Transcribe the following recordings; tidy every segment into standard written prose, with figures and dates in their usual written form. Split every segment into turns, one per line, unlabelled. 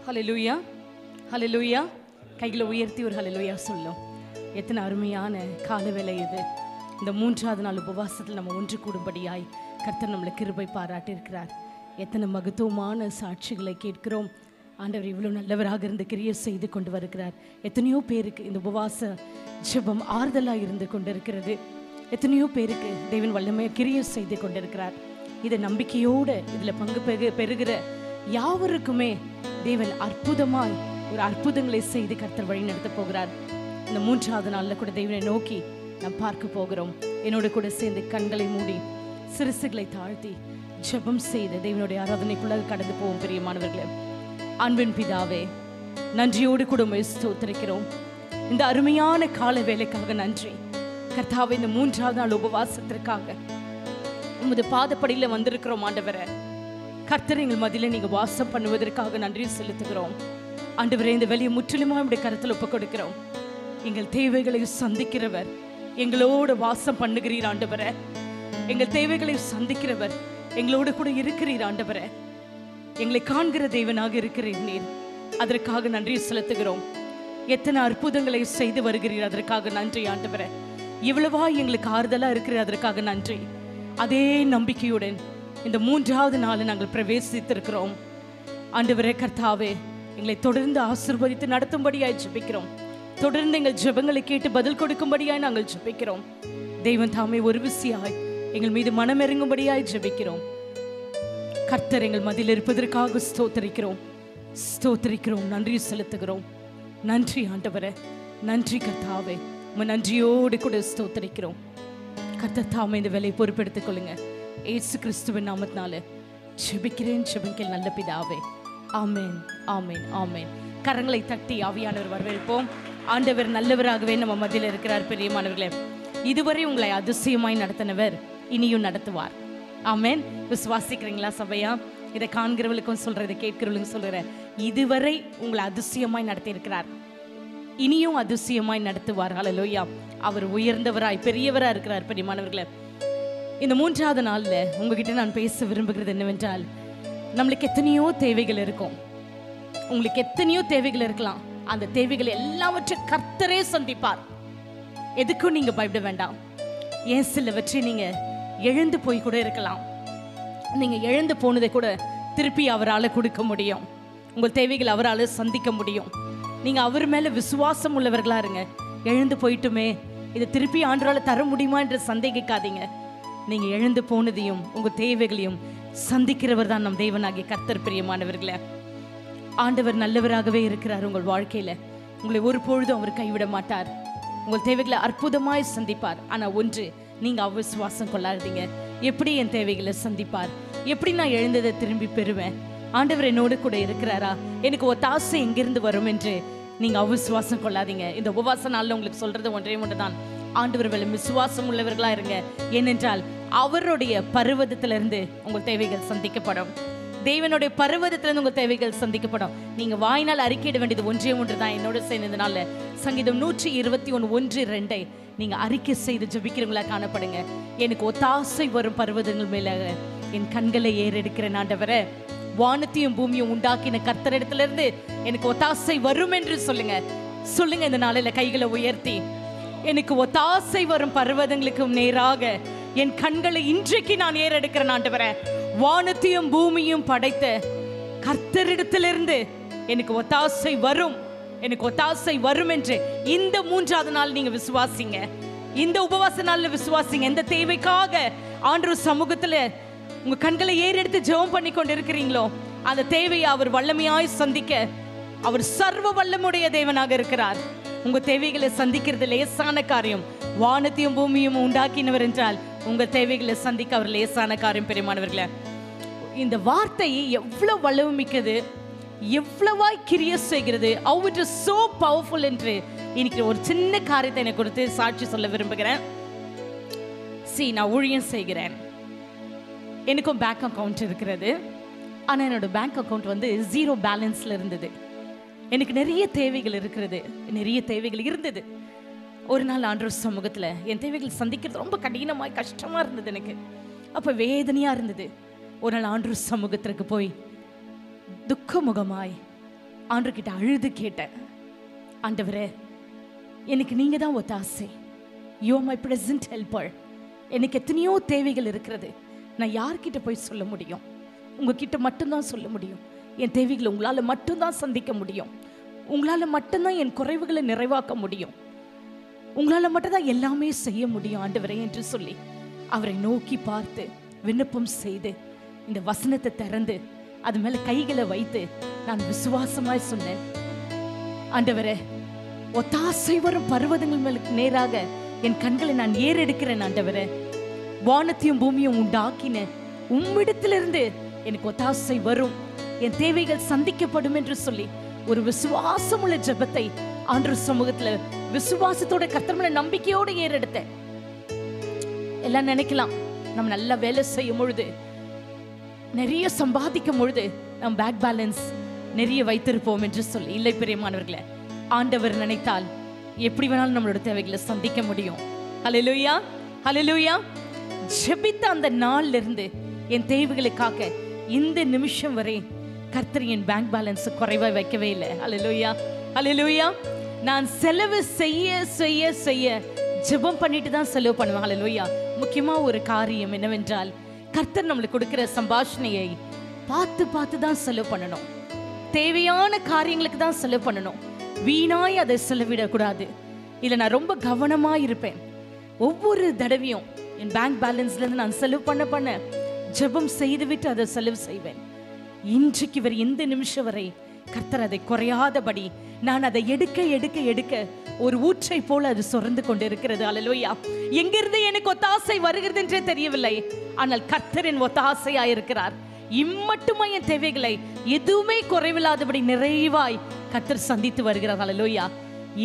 ஹல்லேலூயா, ஹல்லேலூயா. கைகளை உயர்த்தி ஒரு ஹல்லேலூயா சொல்லும். எத்தனை அருமையான காலவேளை இது. இந்த 3வது நாள் உபவாசத்தில் நம்ம ஒன்று கூடும்படியாய் கர்த்தர் நம்மளை கிருபை பாராட்டி இருக்கிறார். எத்தனை மகத்துவமான சாட்சிகளை கேட்கிறோம். ஆண்டவர் இவ்வளோ நல்லவராக இருந்து கிரியை செய்து கொண்டு வருகிறார். எத்தனையோ பேருக்கு இந்த உபவாச ஜெபம் ஆறுதலாக இருந்து கொண்டு இருக்கிறது. எத்தனையோ பேருக்கு தேவன் வல்லமையாக கிரியை செய்து கொண்டிருக்கிறார். இதை நம்பிக்கையோடு இதில் பங்கு பெறுகிற யாவருக்குமே தேவன் அற்புதமாய் ஒரு அற்புதங்களை செய்து கர்த்தர் வழி நடத்த போகிறார். இந்த 3வது நாளில் கூட தேவனை நோக்கி நாம் பார்க்க போகிறோம். என்னோட கூட சேர்ந்து கண்களை மூடி சிறுசுகளை தாழ்த்தி ஜெபம் செய்து தேவனுடைய ஆராதனைக்குள்ளாக கடந்து போவோம். பிரியமானவர்களே, அன்பின் பிதாவே, நன்றியோடு கூட ஸ்தோத்திரிக்கிறோம். இந்த அருமையான கால வேலைக்காக நன்றி கர்த்தாவே. இந்த 3வது நாள் உபவாசத்திற்காக உமது பாதப்படியில் வந்திருக்கிறோம். ஆண்டவரே, கர்த்தர் எங்கள் மதியில் நீங்கள் வாசம் பண்ணுவதற்காக நன்றி செலுத்துகிறோம். ஆண்டவரே, இந்த வேலையை முற்றிலுமாக நம்முடைய கருத்தில் ஒப்புக் கொடுக்கிறோம். எங்கள் தேவைகளை சந்திக்கிறவர் எங்களோடு வாசம் பண்ணுகிறீர். ஆண்டவரே, எங்கள் தேவைகளை சந்திக்கிறவர் எங்களோடு கூட இருக்கிறீர். ஆண்டவரே, எங்களை காண்கிற தேவனாக இருக்கிறீர் நீர். அதற்காக நன்றி செலுத்துகிறோம். எத்தனை அற்புதங்களை செய்து வருகிறீர், அதற்காக நன்றி. ஆண்டவரே, இவ்வளவா எங்களுக்கு ஆறுதலாக இருக்கிறீர், அதற்காக நன்றி. அதே நம்பிக்கையுடன் இந்த 3வது நாளை நாங்கள் பிரவேசித்திருக்கிறோம். ஆண்டவரே கர்த்தாவே, எங்களை தொடர்ந்து ஆசீர்வதித்து நடத்தும்படியாய் ஜெபிக்கிறோம். தொடர்ந்து எங்கள் ஜெபங்களை கேட்டு பதில் கொடுக்கும்படியாய் நாங்கள் ஜெபிக்கிறோம். தெய்வம் தாமே ஒரு விசியாய் எங்கள் மீது மனமிறங்கும்படியாய் ஜெபிக்கிறோம். கர்த்தர் எங்கள் மதியில் இருப்பதற்காக ஸ்தோத்திரிக்கிறோம், ஸ்தோத்திரிக்கிறோம், நன்றி செலுத்துகிறோம். நன்றி ஆண்டவரே, நன்றி கர்த்தாவே. நன்றியோடு கூட ஸ்தோத்திரிக்கிறோம். கர்த்தர் தாமே இந்த வேலையை பொறுப்பெடுத்துக் கொள்ளுங்க. இயேசு கிறிஸ்துவின் நாமத்தினால ஜெபிக்கிறேன், ஜெபிக்கிறேன் நல்ல பிதாவே. ஆமேன், ஆமேன், ஆமேன். கரங்களை தட்டி ஆவியானவர் வரவேற்போம். ஆண்டவர் நல்லவராகவே நம்ம மத்தியில் இருக்கிறார். பிரியமானவர்களே, இதுவரை உங்களை அதிசயமாய் நடத்தினவர் இனியும் நடத்துவார். ஆமேன். விசுவாசிக்கிறீங்களா சபையா? இதை காண்கிறவர்களுக்கும் சொல்கிறேன், இதை கேட்கிறவர்களுக்கும் சொல்கிறேன். இதுவரை உங்களை அதிசயமாய் நடத்தி இருக்கிறார், இனியும் அதிசயமாய் நடத்துவார். ஹல்லேலூயா. அவர் உயர்ந்தவராய் பெரியவராக இருக்கிறார். பிரியமானவர்களே, இந்த 3வது நாளில் உங்ககிட்ட நான் பேச விரும்புகிறது என்னவென்றால், நம்மளுக்கு எத்தனையோ தேவைகள் இருக்கும். உங்களுக்கு எத்தனையோ தேவைகள் இருக்கலாம். அந்த தேவைகள் எல்லாவற்றையும் கர்த்தரே சந்திப்பார். எதுக்கும் நீங்க பயப்பட வேண்டாம். ஏன் சிலவற்றை நீங்க எழுந்து போய் கூட இருக்கலாம். நீங்க எழுந்து போனதை கூட திருப்பி அவரால் கொடுக்க முடியும். உங்கள் தேவைகள் அவரால் சந்திக்க முடியும். நீங்க அவர் மேல விசுவாசம் உள்ளவர்களா இருங்க. எழுந்து போயிட்டுமே, இதை திருப்பி ஆண்டவரால் தர முடியுமா என்று சந்தேகிக்காதீங்க. நீங்க எழுந்து போனதையும் உங்க தேவைகளையும் சந்திக்கிறவர் தான் நம் தேவனாகிய கர்த்தர். பிரியமானவர்களே, ஆண்டவர் நல்லவராகவே இருக்கிறார். உங்கள் வாழ்க்கையில உங்களை ஒரு பொழுதும் அவர் கைவிட மாட்டார். உங்கள் தேவைகளை அற்புதமாய் சந்திப்பார். ஆனா ஒன்று, நீங்க அவிசுவாசம் கொள்ளாதீங்க. எப்படி என் தேவைகளை சந்திப்பார்? எப்படி நான் எழுந்ததை திரும்பி பெறுவேன்? ஆண்டவர் என்னோடு கூட இருக்கிறாரா? எனக்கு ஒத்தாசை எங்கிருந்து வரும் என்று நீங்க அவிசுவாசம் கொள்ளாதீங்க. இந்த உபவாச நாளில் உங்களுக்கு சொல்றது ஒன்றே ஒன்றுதான், ஆண்டவர் மேல விசுவாசம் உள்ளவர்களா இருங்க. ஏனென்றால் அவருடைய பர்வதத்திலிருந்து உங்கள் தேவைகள் சந்திக்கப்படும். தேவனுடைய பர்வதத்திலிருந்து உங்கள் தேவைகள் சந்திக்கப்படும். நீங்க வாயினால் அறிக்கையிட வேண்டியது ஒன்றே ஒன்று தான். என்னோட சேர்ந்ததுனால சங்கீதம் 121:1-2 நீங்க அறிக்கை செய்து ஜெபிக்கிறவங்களா காணப்படுங்க. எனக்கு ஒத்தாசை வரும் பர்வதங்கள் மேல என் கண்களை ஏறெடுக்கிறேன். ஆண்டவரே, வானத்தையும் பூமியும் உண்டாக்கின கர்த்தரிடத்திலிருந்து எனக்கு ஒத்தாசை வரும் என்று சொல்லுங்க. சொல்லுங்க இந்த நாளில கைகளை உயர்த்தி, எனக்கு ஒத்தாசை வரும் பர்வதங்களுக்கும் நேராக என் கண்களை இன்றைக்கு நான் ஏறெடுக்கிறேன். ஆண்டவரே, வானத்தையும் பூமியும் படைத்த கர்த்தரிடத்திலிருந்து எனக்கு ஒத்தாசை வரும், எனக்கு ஒத்தாசை வரும் என்று இந்த 3வது நாள் நீங்க விசுவாசிங்க. இந்த உபவாச நாள்ல விசுவாசிங்க. எந்த தேவைக்காக ஆண்டவர் சமூகத்துல உங்க கண்களை ஏறெடுத்து ஜெபம் பண்ணி கொண்டு இருக்கிறீங்களோ, அந்த தேவையை அவர் வல்லமையாய் சந்திக்க அவர் சர்வ வல்லமுடைய தேவனாக இருக்கிறார். உங்க தேவைகளை சந்திக்கிறது லேசான காரியம். வானத்தையும் பூமியும் உண்டாக்கினவர் என்றால் உங்க தேவைகளை சந்திக்க அவர் லேசான காரியம். பெரியமானவர்களே, இந்த வார்த்தை எவ்வளவு வல்லமிக்கது, எவ்வளவாய் கிரியை செய்கிறது, how it is so powerful என்று இன்னைக்கு ஒரு சின்ன காரியத்தை எனக்கு கொடுத்து சாட்சி சொல்ல விரும்புகிறேன். நான் ஊழியம் செய்கிறேன். எனக்கும் பேங்க் அக்கௌண்ட் இருக்கிறது. ஆனால் என்னோட பேங்க் அக்கௌண்ட் வந்து 0 பேலன்ஸில் இருந்தது. எனக்கு நிறைய தேவைகள் இருக்கிறது, நிறைய தேவைகள் இருந்தது. ஒரு நாள் ஆண்டவர் சமூகத்தில் என் தேவைகள் சந்திக்கிறது ரொம்ப கடினமாய் கஷ்டமாக இருந்தது. எனக்கு அப்போ வேதனையாக இருந்தது. ஒரு நாள் ஆண்டவர் சமூகத்திற்கு போய் துக்கமுகமாய் ஆண்டவர்கிட்ட அழுது கேட்டேன், ஆண்டவரே எனக்கு நீங்க தான் ஒத்தாசை, you are my present helper. எனக்கு எத்தனையோ தேவைகள் இருக்கிறது, நான் யார்கிட்ட போய் சொல்ல முடியும்? உங்ககிட்ட மட்டும்தான் சொல்ல முடியும். என் தேவைகளை உங்களால் மட்டும்தான் சந்திக்க முடியும். உங்களால் மட்டும்தான் என் குறைவுகளை நிறைவாக்க முடியும். உங்களால் மட்டும்தான் எல்லாமே செய்ய முடியும் ஆண்டவரே என்று சொல்லி அவரை நோக்கி பார்த்து விண்ணப்பம் செய்து இந்த வசனத்தை திறந்து அது மேல கைகளை வைத்து நான் விசுவாசமாய் சொன்னேன், ஆண்டவரே ஒத்தாசை வரும் பர்வதங்கள் மேலுக்கு நேராக என் கண்களை நான் ஏறெடுக்கிறேன். ஆண்டவரே வானத்தையும் பூமியும் உண்டாக்கின உம்மிடத்திலிருந்து எனக்கு ஒத்தாசை வரும், என் தேவைகள் சந்திக்கப்படும் என்று சொல்லி ஒரு விசுவாசமுள்ள ஜெபத்தை ஆண்டவர் சமூகத்துல விசுவாசத்தோட கர்த்தர் மேல நம்பிக்கையோட ஏறெடுத்தேன். எல்லாம் நினைக்கலாம் நம்ம நல்லா வேலை செய்யும் பொழுது, நிறைய சம்பாதிக்கும் பொழுது நம்ம பேக் பேலன்ஸ் நிறைய வைத்திருப்போம் என்று சொல்லி. இல்லை பிரியமானவர்களே, ஆண்டவர் நினைத்தால் எப்படி வேணாலும் நம்மளோட தேவைகளை சந்திக்க முடியும். ஹல்லேலூயா, ஹல்லேலூயா. ஜெபித்த அந்த நாள்ல இருந்து என் தேவைகளுக்காக இந்த நிமிஷம் வரை கர்த்தர் என் பேங்க் பேலன்ஸ் குறைவா வைக்கவே இல்லை. ஹல்லேலூயா, ஹல்லேலூயா. நான் செலவு செய்ய செய்ய செய்ய ஜெபம் பண்ணிட்டு தான் செலவு பண்ணுவேன். ஹல்லேலூயா. முக்கியமா ஒரு காரியம் என்னவென்றால், கர்த்தர் நம்மளுக்கு கொடுக்கிற சம்பாஷணையை பார்த்து பார்த்து தான் செலவு பண்ணணும். தேவையான காரியங்களுக்கு தான் செலவு பண்ணணும். வீணாய் அதை செலவிடக்கூடாது. இல்லை, நான் ரொம்ப கவனமா இருப்பேன். ஒவ்வொரு தடவையும் என் பேங்க் பேலன்ஸ்ல இருந்து நான் செலவு பண்ண ஜெபம் செய்துவிட்டு அதை செலவு செய்வேன். இன்றைக்கு வரை இந்த நிமிஷம் வரை கர்த்தர் அதை குறையாதபடி நான் அதை எடுக்க எடுக்க எடுக்க ஒரு ஊற்றை போல அது சொர்ந்து கொண்டு இருக்கிறது. அல்லேலூயா. எங்கிருந்து எனக்கு ஒத்தாசை வருகிறது என்றே தெரியவில்லை, ஆனால் கர்த்தரின் ஒத்தாசையா இருக்கிறார். இம்மட்டுமா என் தேவைகளை எதுவுமே குறைவில்லாதபடி நிறைவாய் கர்த்தர் சந்தித்து வருகிறார். அல்லேலூயா.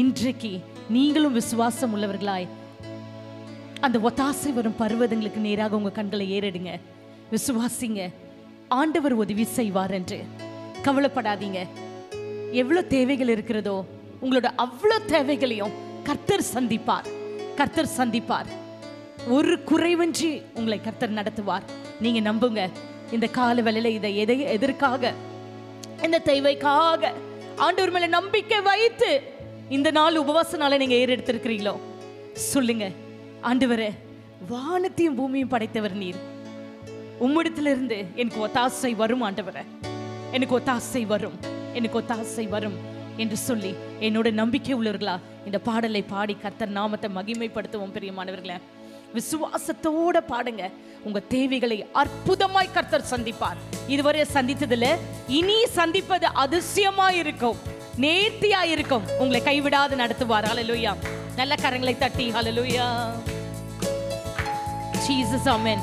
இன்றைக்கு நீங்களும் விசுவாசம் உள்ளவர்களாய் அந்த ஒத்தாசை வரும் பர்வதங்களுக்கு நேராக உங்க கண்களை ஏறெடுங்க. விசுவாசிங்க, ஆண்டவர் உதவி செய்வார் என்று. கவலைப்படாதீங்க. எவ்வளவு தேவைகள் இருக்கிறதோ உங்களோட அவ்வளவு தேவைகளையும் கர்த்தர் சந்திப்பார். கர்த்தர் சந்திப்பார். ஒரு குறைவின்றி உங்களை கர்த்தர் நடத்துவார். நீங்க நம்புங்க. இந்த கால வேளையில இதை எதற்காக, இந்த தேவைக்காக ஆண்டவர் மேல நம்பிக்கை வைத்து இந்த நாள் உபவாச நாளை நீங்க ஏறெடுத்திருக்கிறீங்களோ சொல்லுங்க, ஆண்டவரே வானத்தையும் பூமியும் படைத்தவர் நீர், உம்மிடத்திலிருந்து எனக்கு ஒத்தாசை வரும் ஆண்டவரே, எனக்கு ஒத்தாசை வரும், எனக்கு ஒத்தாசை வரும் என்று சொல்லி என்னோட நம்பிக்கை உள்ளவர்களா இந்த பாடலை பாடி கர்த்தர் நாமத்தை மகிமைப்படுத்துவோம். பிரியமானவர்களே, விசுவாசத்தோட பாடுங்க. உங்க தேவைகளை அற்புதமாய் கர்த்தர் சந்திப்பார். இதுவரை சந்தித்ததுல இனி சந்திப்பது அதிசயமா இருக்கும், நேர்த்தியா இருக்கும். உங்களை கைவிடாது நடத்துவார். ஹல்லேலூயா. நல்ல கரங்களை தட்டி ஹல்லேலூயா. ஜீசஸ், ஆமென்.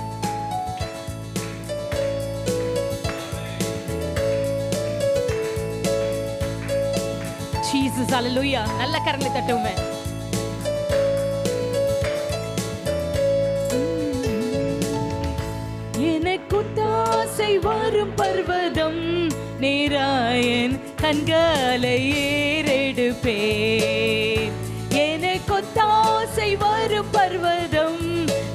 ஜீசஸ், ஹல்லேலூயா. நல்ல கரங்களை தட்டுவோமே. எனக்கு ஒத்தாசை வரும் பர்வதம் நேராயன் கண்களை ஏறெடுப்பேன். எனக்கு ஒத்தாசை வரும் பர்வதம்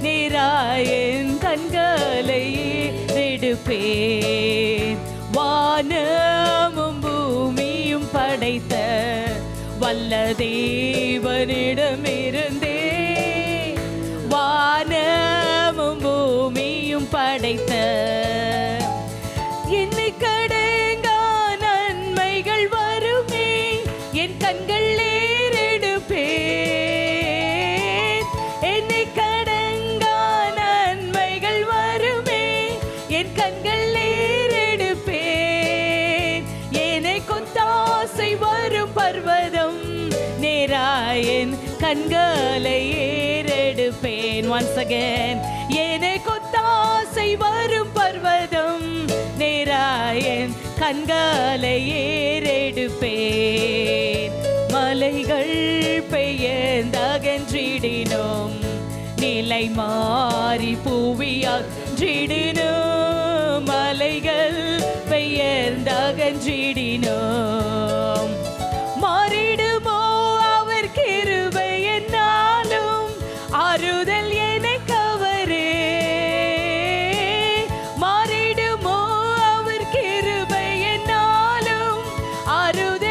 நேராயன் கண்களை ஏறெடுப்பேன். வானமும் பூமியும் படைத்த வல்ல தேவனிடமிருந்தே, வானமும் பூமியும் படைத்த என்னை கடங்கா நன்மைகள் வருமே, என் கண்கள் ஏறெடுப்பேன். என்னை கடங்கா நன்மைகள் வருமே, என் கண்கள் ஏறெடுப்பேன். என்னை கொத்தாசை வரும் பர்வதம் நேராயன் கண்களை ஏறெடுப்பேன். once again, என்னை கொத்தாசை வரும் பர்வதம் நேராயன் கண்களை ஏறெடுப்பேன். மலைகள் பெயர்ந்தகன்றிடினும், நிலை மாறி புவியாற்றிடினும், மலைகள் பெயர்ந்தகன்றிடினும், மாறிடுமோ அவர் கிருபை என்னாலும், ஆறுதல் எனக்கு அவரே. மாறிடுமோ அவர் கிருபை என்னாலும், ஆறுதல்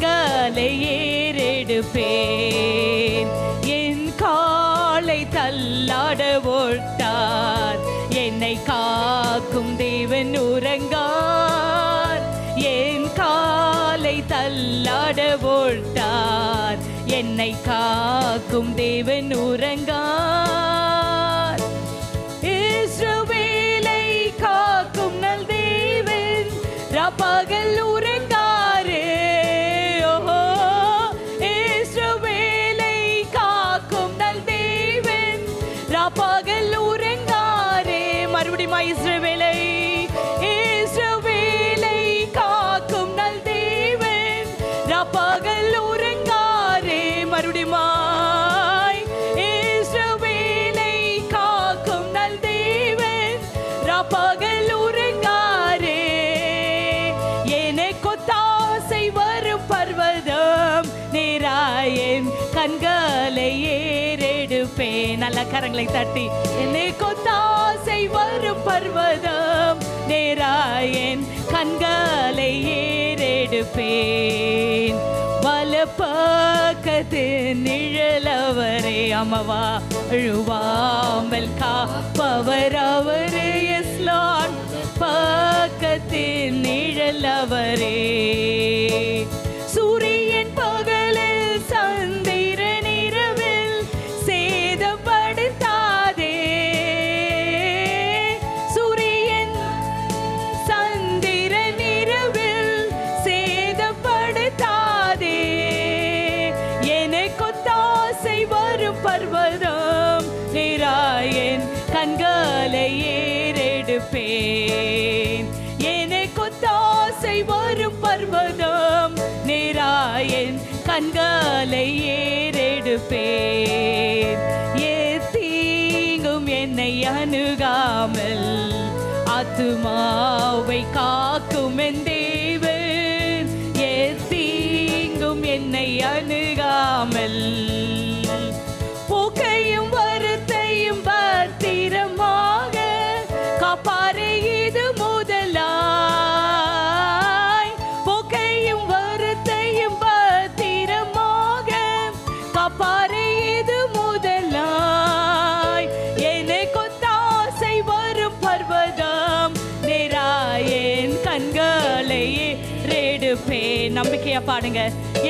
கண்களை ஏறெடுப்பேன். என் காலை தள்ளாட ஓட்டார், என்னை காக்கும் தேவன் உறங்கார். என் காலை தள்ளாட ஓட்டார், என்னை காக்கும் தேவன் உறங்கார். இஸ்ரவேலை காக்கும் நல் தேவன் ராப்பகல் உறங்காரே. ஓஹோ, இஸ்ரவேலை காக்கும் நல் தேவன் ராப்பகல் உறங்காரே. மறுபடியும் இஸ்ரவேலை காக்கும் நல் தேவன் ராப்பகல் உறங்காரே. மறுபடியும் இஸ்ரவேலை காக்கும் நல் தேவன் ராப்பகல் உறங்காரே. எனக்கொத்தாசை வரும் பர்வதம் நேராயன் கண்களை ஏறெடுப்பேன். நல்ல கரங்களை தட்டி, எனக்கொத்தாசை வரும் பர்வதம் நேராயன் கண்களை ஏறெடுப்பேன். வலப்பக்கத்து நிழலவரே, அமவா அழுவாமல் காப்பவர் அவரே. எஸ் லார்ட், பக்கத்து நிழலவரே. சூரியன் பகலில் சந்திரன் இரவில் சேதப்படுத்தாதே. சூரியன் சந்திரன் இரவில் சேதப்படுத்தாதே. எனக்கொத்தாசை வரும் பர்வதம் நேராயன் கண்களை ஏறெடுப்பேன். எனக்கொத்தாசை வரும் பர்வதம் நேராயன் கண்களை ஏறெடுப்பேன். தீங்கும் என்னை அணுகாமல் ஆத்துமாவை காக்கும் என் தேவன். தீங்கும் என்னை அணுகாமல் போக்கையும் வருத்தையும் பத்திரமாக காப்பாரே. இது முதலாய் போக்கையும் வருத்தையும் பத்திரமாக காப்பாரே. இது முதலாய் எனக்கொத்தாசை வரும் பர்வதம் நேராயன் கண்களை ஏறெடுப்பேன். நம்பிக்கையா பாடுங்க.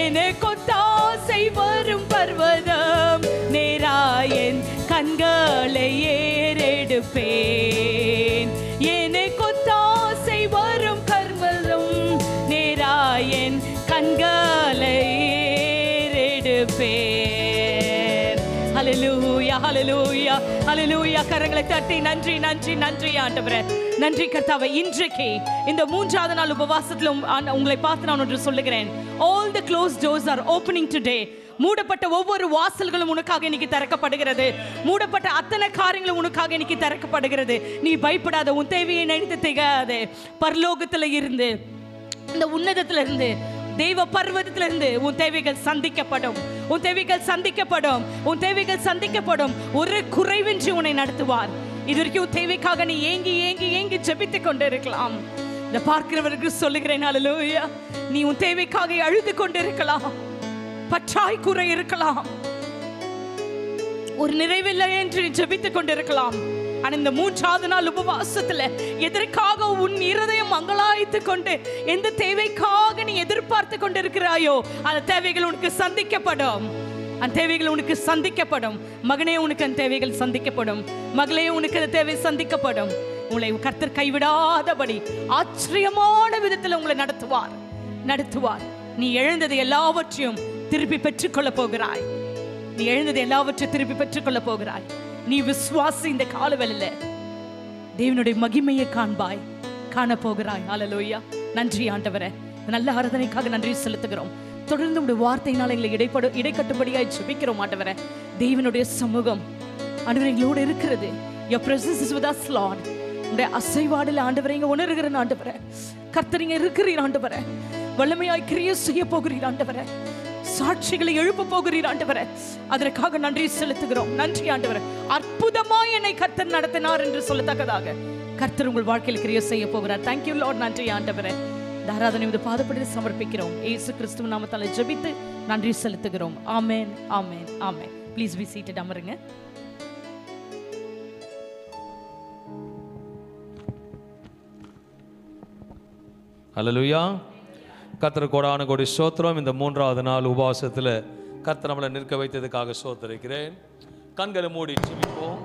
எனக்கொத்தாசை வரும் பர்வதம் நேராயன் கண்களை ஏறெடுப்பேன். எனக்கொத்தாசை வரும் கர்மதம் நேராயன் கண்களை ஏறெடுப்பேன். ஹல்லேலூயா, ஹல்லேலூயா, ஹல்லேலூயா. கரங்களை தட்டி நன்றி, நன்றி, நன்றி ஆண்டவரே. நன்றி கர்த்தாவே. இன்றைக்கு இந்த 3வது நாள் உபவாசத்தில் உங்களை பார்த்து நான் ஒன்று சொல்லுகிறேன். All the closed doors are opening today. மூடப்பட்ட ஒவ்வொரு வாசல்களும் உனக்காக இன்னைக்கு திறக்கப்படுகிறது. மூடப்பட்ட அத்தனை காரியங்களும் உனக்காக இன்னைக்கு திறக்கப்படுகிறது. நீ பயப்படாத, உன் தேவையை நினைத்து திகையாதே. பரலோகத்துல இருந்து, இந்த உன்னதத்துல இருந்து, தெய்வ பர்வதத்திலிருந்து உன் தேவைகள் சந்திக்கப்படும். உன் தேவைகள் சந்திக்கப்படும். உன் தேவைகள் சந்திக்கப்படும். ஒரு குறைவின்றி உன்னை நடத்துவார். இது வரைக்கும் உன் தேவைக்காக நீ ஏங்கி ஏங்கி ஏங்கி ஜெபித்துக் கொண்டு இருக்கலாம். இதை பார்க்கிறவருக்கு சொல்லுகிறேன், அல்லேலூயா. நீ உன் தேவைக்காக அழுது கொண்டு இருக்கலாம். பற்றாய் குறை இருக்கலாம். ஒரு நிறைவில்லை என்று ஜெபித்துக் கொண்டிருக்கலாம். ஆனா இந்த 3வது நாள் உபவாசத்துல எதற்காக உன் இருதயம் மங்களாய்த்து கொண்டு எந்த தேவைக்காக நீ எதிர்பார்த்து கொண்டிருக்கிறாயோ அந்த தேவைகள் உனக்கு சந்திக்கப்படும். அந்த தேவைகள் உனக்கு சந்திக்கப்படும். மகனே, உனக்கு அந்த தேவைகள் சந்திக்கப்படும். மகளே, உனக்கு அந்த தேவை சந்திக்கப்படும். உங்களை கர்த்தர் கைவிடாதபடி ஆச்சரியமான விதத்தில் உங்களை நடத்துவார். நீ எழுந்தது எல்லாவற்றையும் திருப்பி பெற்றுக்கொள்ள போகிறாய். நீ எழுந்தது எல்லாவற்றையும் திருப்பி பெற்றுக்கொள்ள போகிறாய். நீ விசுவாசி. இந்த காலவெளியில தேவனுடைய மகிமையை காண போகிறாய். ஹல்லேலூயா. நன்றி ஆண்டவரே. நல்ல ஆராதனைக்காக நன்றி செலுத்துகிறோம். தொடர்ந்து உடைய வார்த்தையினால் எங்களை இடைக்கட்டும்படியாய் ஜெபிக்கிறோம் ஆண்டவரே. தேவனுடைய சமூகம் ஆண்டவரே எங்களோடு இருக்கிறது. Your presence is with us, Lord. உடைய அசைவாடல ஆண்டவரே இங்க உணர்கிறேன் ஆண்டவரே. கர்த்தர் இங்க இருக்கிறீர் ஆண்டவரே. வல்லமையாய் கிரியை செய்ய போகிறீர் ஆண்டவரே. சாட்சிகளை எழுப்ப போகிறீர் ஆண்டவரே. அதற்காக நன்றி செலுத்துகிறோம். நன்றி ஆண்டவரே. அற்புதமாய் என்னை கர்த்தர் நடத்தினார் என்று சொல்லத்தக்கதாக கர்த்தர் உங்கள் வாழ்க்கையில் கிரியை செய்ய போகிறார். Thank you Lord. நன்றி ஆண்டவரே. இந்த ஆராதனை இந்த பாதப்படியில் சமர்ப்பிக்கிறோம். இயேசு கிறிஸ்துவின் நாமத்தால் ஜெபித்து நன்றி செலுத்துகிறோம். ஆமென், ஆமென், ஆமென். Please be seated. அமருங்க.
அல்லேலூயா. கர்த்தர் கோடான கோடி ஸ்தோத்திரம். இந்த 3வது நாள் உபவாசத்தில் கர்த்தர் நம்மளை நிற்க வைத்ததுக்காக ஸ்தோத்திரிக்கிறேன். கண்களை மூடி ஜெபிப்போம்.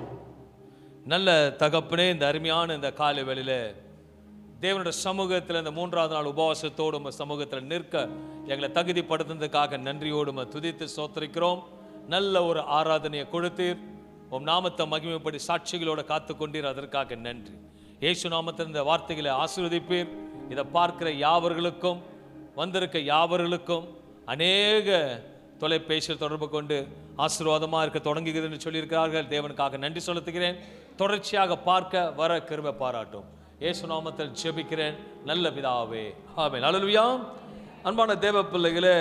நல்ல தகப்பனே, இந்த அருமையான இந்த காலை வேளையில தேவனுடைய சமூகத்தில் இந்த 3வது நாள் உபவாசத்தோடு உங்கள் சமூகத்தில் நிற்க எங்களை தகுதிப்படுத்துனதுக்காக நன்றியோடு துதித்து ஸ்தோத்திரிக்கிறோம். நல்ல ஒரு ஆராதனையை கொடுத்தீர். உம் நாமத்தை மகிமைப்படி சாட்சிகளோடு காத்து கொண்டீர். அதற்காக நன்றி. இயேசு நாமத்தில் இந்த வார்த்தைகளை ஆசீர்வதிப்பீர். இதை பார்க்கிற யாவர்களுக்கும் வந்திருக்க யாவர்களுக்கும் அநேக தொலைபேசியில் தொடர்பு கொண்டு ஆசீர்வாதமாக இருக்க தொடங்குகிறது என்று சொல்லியிருக்கிறார்கள். தேவனுக்காக நன்றி செலுத்துகிறேன். தொடர்ச்சியாக பார்க்க வர கிருபை பாராட்டும். இயேசு நாமத்தில் ஜெபிக்கிறேன் நல்ல பிதாவே, ஆமென். அல்லேலூயா. அன்பான தேவ பிள்ளைகளே,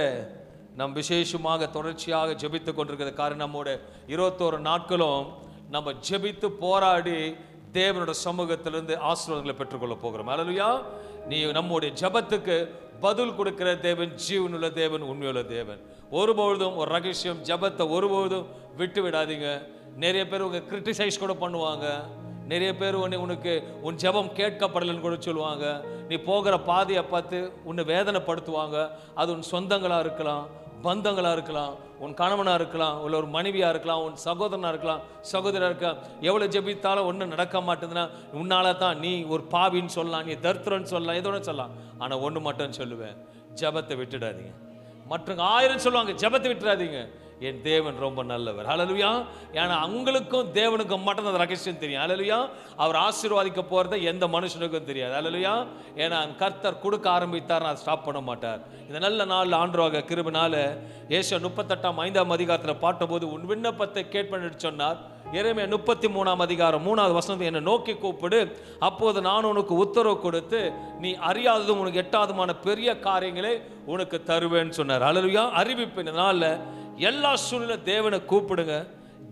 நம் விசேஷமாக தொடர்ச்சியாக ஜெபித்து கொண்டிருக்கிற காரணம் நம்மோட 21 நாட்களும் நம்ம ஜெபித்து போராடி தேவனுடைய சமூகத்திலிருந்து ஆசீர்வாதங்களை பெற்றுக்கொள்ள போகிறோம். அல்லேலூயா. நீ நம்முடைய ஜெபத்துக்கு பதில் கொடுக்கிற தேவன், ஜீவனுள்ள தேவன், உண்மையுள்ள தேவன். ஒருபொழுதும் ஒரு ரகசியம், ஜெபத்தை ஒருபொழுதும் விட்டு விடாதீங்க. நிறைய பேர் உங்க கிரிட்டிசைஸ் கூட பண்ணுவாங்க. நிறைய பேர் உனக்கு உன் ஜெபம் கேட்கப்படலைன்னு கூட சொல்லுவாங்க. நீ போகிற பாதையை பார்த்து உன்னை வேதனைப்படுத்துவாங்க. அது உன் சொந்தங்களாக இருக்கலாம், பந்தங்களாக இருக்கலாம், உன் கணவனாக இருக்கலாம், இல்லை ஒரு மனைவியாக இருக்கலாம், உன் சகோதரனாக இருக்கலாம், சகோதரராக இருக்கலாம். எவ்வளோ ஜெபித்தாலும் ஒன்றும் நடக்க மாட்டேதுன்னா உன்னால தான். நீ ஒரு பாவின்னு சொல்லலாம், நீ தரித்திரன்னு சொல்லலாம், எதோட சொல்லலாம். ஆனால் ஒன்று மட்டும் சொல்லுவேன், ஜெபத்தை விட்டுடாதீங்க. மற்ற 1000 சொல்லுவாங்க, ஜெபத்தை விட்டுறாதீங்க. என் தேவன் ரொம்ப நல்லவர். அல்லேலூயா. ஏன்னா அவங்களுக்கும் தேவனுக்கும் மட்டும் அந்த ரகசியம் தெரியும். அல்லேலூயா. அவர் ஆசீர்வாதிக்க போகிறத எந்த மனுஷனுக்கும் தெரியாது. அல்லேலூயா. ஏன்னா கர்த்தர் கொடுக்க ஆரம்பித்தார், அதை ஸ்டாப் பண்ண மாட்டார். இந்த நல்ல நாளில் ஆண்டவராக கிருபைனால ஏசாயா 38:5 அதிகாரத்தில் பாட்டபோது உன் விண்ணப்பத்தை கேட்பேன்னு சொன்னார். எரேமியா 33 3வது வசனத்தை என்னை நோக்கி கூப்பிடு, அப்போது நான் உனக்கு உத்தரவு கொடுத்து நீ அறியாததும் உனக்கு எட்டாததுமான பெரிய காரியங்களை உனக்கு தருவேன்னு சொன்னார். அல்லேலூயா. அறிவிப்பின் நாளில் எல்லா சூழ்நிலை தேவனை கூப்பிடுங்க,